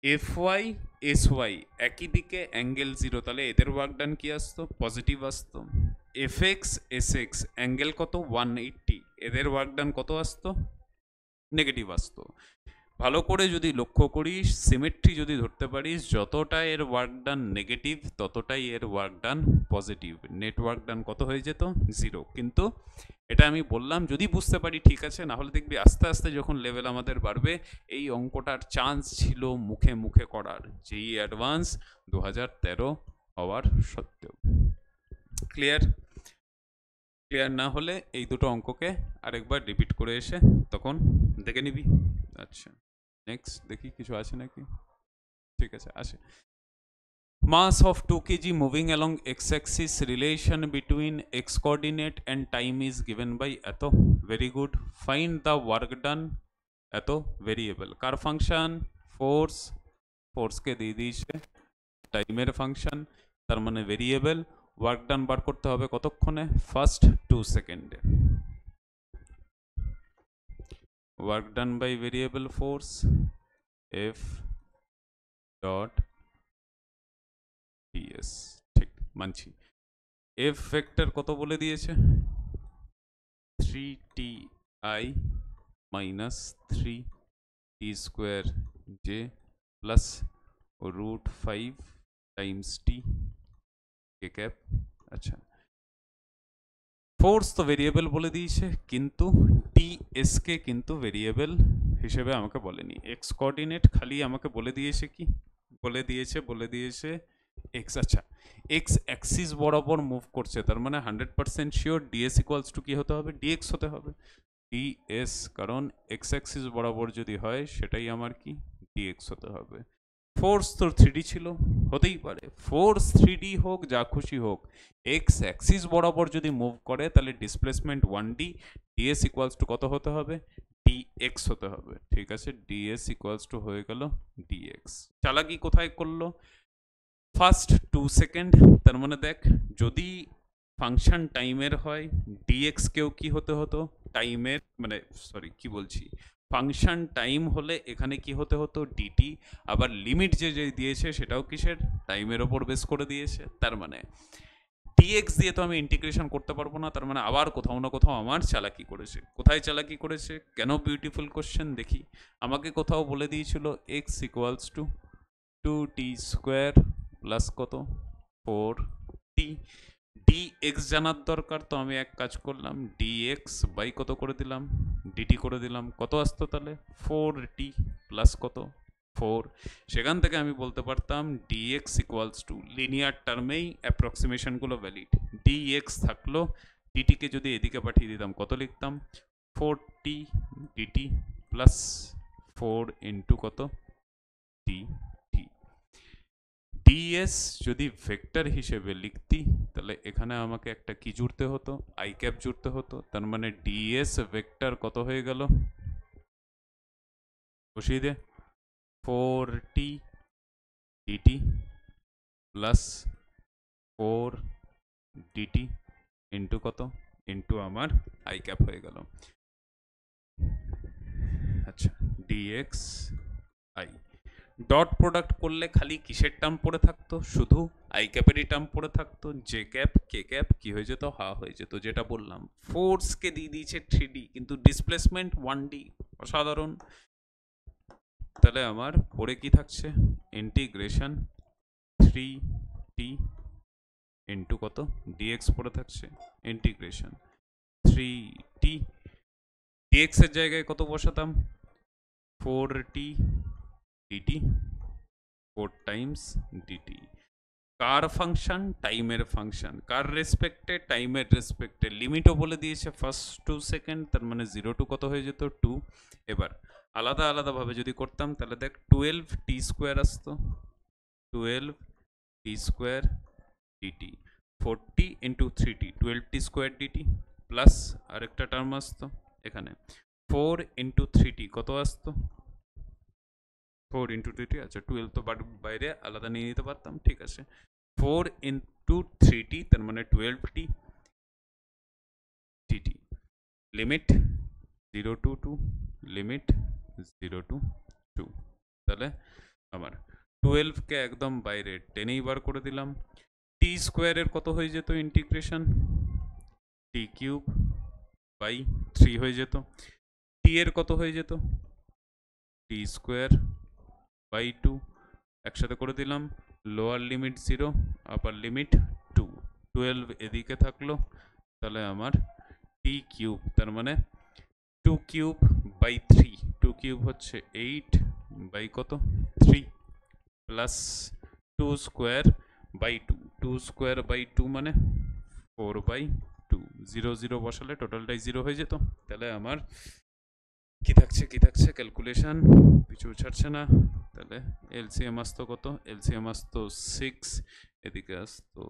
F y S y একই দিকে, অ্যাঙ্গেল জিরো, তাহলে এদের ওয়ার্ক ডান কি আসতো, পজিটিভ আসতো। F x S x angle কত, 180, এদের ওয়ার্ক ডান কত আসতো, নেগেটিভ আসতো। ভালো করে যদি লক্ষ্য করিস, সিমেট্রি যদি ধরতে পারিস, যতটা এর ওয়ার্ক ডান নেগেটিভ ততটাই এর work done positive, net work done কত হয়ে যেত, জিরো। কিন্তু এটা আমি বললাম যদি বুঝতে পারি ঠিক আছে, না হলে দেখবি আস্তে আস্তে যখন লেভেল আমাদের বাড়বে, এই অঙ্কটার চান্স ছিল মুখে মুখে করার, যেই অ্যাডভান্স 2013 হওয়ার সত্ত্বেও। ক্লিয়ার? ক্লিয়ার না হলে এই দুটো অঙ্ককে আরেকবার রিপিট করে এসে তখন দেখে নিবি। আচ্ছা নেক্সট দেখি কিছু আছে নাকি, ঠিক আছে আসে। Mass of 2 kg moving along x-axis, relation between x coordinate and time is given by এত, very good. Find the work done, এত ভেরিয়েবল কার ফাংশন, ফোর্স, ফোর্সকে দিয়ে দিয়েছে টাইমের ফাংশন, তার মানে ভেরিয়েবল, ওয়ার্ক ডান বার করতে হবে কতক্ষণে, ফার্স্ট 2 সেকেন্ডে, work done by variable force F dot d s, ঠিক মানছি। এফ ভেক্টর কত বলে দিয়েছে, 3ti minus 3t square j plus √5 times t k cap. আচ্ছা, ফোর্স তো ভেরিয়েবল বলে দিয়েছে, কিন্তু টিএস কে কিন্তু ভেরিয়েবল হিসেবে আমাকে বলেনি। এক্স কোঅর্ডিনেট খালি আমাকে বলে দিয়েছে কি, বলে দিয়েছে এক্স। আচ্ছা, এক্স অ্যাক্সিস বরাবর মুভ করছে, তার মানে 100% শিওর ডিএস ইকুয়ালস টু কি হতে হবে, ডিএক্স হতে হবে। ডিএস, কারণ এক্স অ্যাক্সিস বরাবর যদি হয় সেটাই আমার কি, ডিএক্স হতে হবে। ফোর্স তো 3D ছিল, হতেই পারে ফোর্স 3D হোক, যা খুশি হোক, এক্স অ্যাক্সিস বরাবর যদি মুভ করে তাহলে displacement 1D, DS equals to কত হতে হবে, ডিএক্স হতে হবে। ঠিক আছে, ডিএস ইকুয়ালস টু হয়ে গেল ডিএক্স। চালাকি কোথায় করলো, ফার্স্ট 2 সেকেন্ড, তার মানে দেখ যদি ফাংশন টাইমের হয় ডিএক্স কেও কি হতে হতো, টাইমের মানে সরি কি বলছি, ফাংশন টাইম হলে এখানে কি হতে হতো, ডিটি। আবার লিমিট যে যে দিয়েছে সেটাও কিসের, টাইমের ওপর বেস করে দিয়েছে। তার মানে ডিএক্স দিয়ে তো আমি ইন্টিগ্রেশন করতে পারবো না, তার মানে আবার কোথাও না কোথাও আমার চালাকি করেছে। কোথায় চালাকি করেছে, কেন, বিউটিফুল কোশ্চেন। দেখি, আমাকে কোথাও বলে দিয়েছিল x equals two 2t square plus কত, 4t। ডিএক্স জানার দরকার, তো আমি এক কাজ করলাম, ডিএক্স বাই কত করে দিলাম, ডিটি করে দিলাম, কত আসতো তাহলে 4t প্লাস কত 4। সেখান থেকে আমি বলতে পারতাম ডিএক্স ইকুয়ালস টু, লিনিয়ার টার্মেই অ্যাপ্রক্সিমেশনগুলো ভ্যালিড, ডিএক্স থাকলো, ডিটিকে যদি এদিকে পাঠিয়ে দিতাম কত লিখতাম, 4t ডিটি প্লাস 4 ইন্টু কত টি। ডিএস যদি ভেক্টর হিসেবে লিখতি তাহলে এখানে আমাকে একটা কি জুড়তে হতো, আই ক্যাপ জুড়তে হতো। তার মানে ডিএস ভেক্টর কত হয়ে গেল, বসিয়ে দে, 4t dt plus 4 dt into কত, ইন্টু আমার আই ক্যাপ হয়ে গেল। আচ্ছা, ডিএক্স আই ডট প্রোডাক্ট করলে খালি কিসের টার্ম পড়ে থাকতো, শুধু আই ক্যাপেরই টার্ম পড়ে থাকতো, জে ক্যাপ কে ক্যাপ কি হয়ে যেত, হা হয়ে যেত। যেটা বললাম ফোর্সকে দিয়ে দিয়েছে 3D, কিন্তু ডিসপ্লেসমেন্ট 1D, অসাধারণ। তাহলে আমার পড়ে কি থাকছে, ইন্টিগ্রেশন 3t ইন্টু কত, ডিএক্স পড়ে থাকছে, ইন্টিগ্রেশন 3t, ডিএক্স এর জায়গায় কত বসাতাম, 4t dt, 4 টাইমস dt। কার ফাংশন, টাইমের ফাংশন, কার রেসপেক্টে, টাইমের রেসপেক্টে। লিমিটও বলে দিয়েছে ফার্স্ট 2 সেকেন্ড, তার মানে 0 টু কত হয়ে যেত 2। এবার আলাদা আলাদাভাবে যদি করতাম তাহলে দেখ 12t স্কোয়ার আসতো, 12t square dt, 40 into 3t, 12t square dt plus আরেকটা টার্ম আসতো এখানে 4 ইন্টু 3t, কত আসতো 4 ইন্টু 3t। আচ্ছা, 12 তো বাইরে আলাদা নিয়ে নিতে পারতাম, ঠিক আছে। 4 ইন্টু 3t, তার মানে 12t dt, limit 0 to 2, limit 0 to 2। তাহলে আমার 12কে একদম বাইরে টেনেই বার করে দিলাম। টি স্কোয়ারের কত হয়ে যেত ইন্টিগ্রেশন, টি কিউব বাই 3 হয়ে যেত। টি এর কত হয়ে যেত, টি স্কোয়ার বাই 2, একসাথে করে দিলাম, লোয়ার লিমিট 0, আপার লিমিট 2, 12 এদিকে থাকলো। তাহলে আমার টি কিউব, তার মানে 2 কিউব বাই 3, 2 কিউব হচ্ছে 8 বাই কত 3, plus 2 square by 2, 2 square by 2 মানে 4 বাই 2, 0 0 বসালে টোটালটাই 0 হয়ে যেত। তাহলে আমার কি থাকছে, কি থাকছে, ক্যালকুলেশন কিছু ছাড়ছে না। তাহলে এলসিএম আসতো কত, এলসিএম আসতো 6, এদিকে আসতো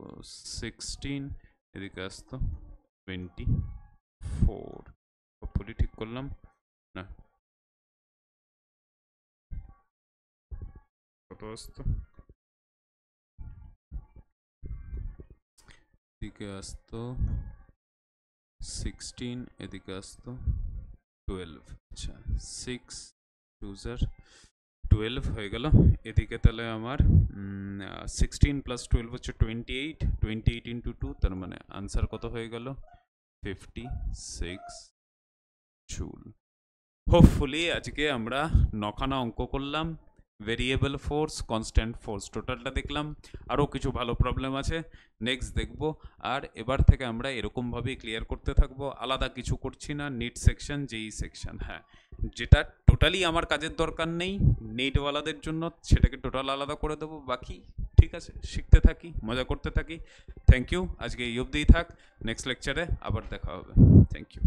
16, এদিকে আসতো 24। হোপফুলি ঠিক করলাম না, কত আসতো, এদিকে আসতো 16, এদিকে আসতো 12। আচ্ছা, 6 2 जार 12 হয়ে গেল। এদিকে তাহলে আমার 16 প্লাস 12 হচ্ছে 28, 28 ইন্টু 2, তার মানে আনসার কত হয়ে গেল? 56 জুল। হোপফুলি আজকে আমরা নখানা অঙ্ক করলাম, ভেরিয়েবল ফোর্স, কনস্ট্যান্ট ফোর্স, টোটালটা দেখলাম। আরও কিছু ভালো প্রবলেম আছে, নেক্সট দেখব। আর এবার থেকে আমরা এরকমভাবেই ক্লিয়ার করতে থাকবো, আলাদা কিছু করছি না। নিট সেকশন, যেই সেকশন, হ্যাঁ, যেটা টোটালি আমার কাজের দরকার নেই নেটওয়ালাদের জন্য, সেটাকে টোটাল আলাদা করে দেবো। বাকি ঠিক আছে, শিখতে থাকি, মজা করতে থাকি। থ্যাংক ইউ, আজকে এই অবধিই থাক। নেক্সট লেকচারে আবার দেখা হবে। Thank you.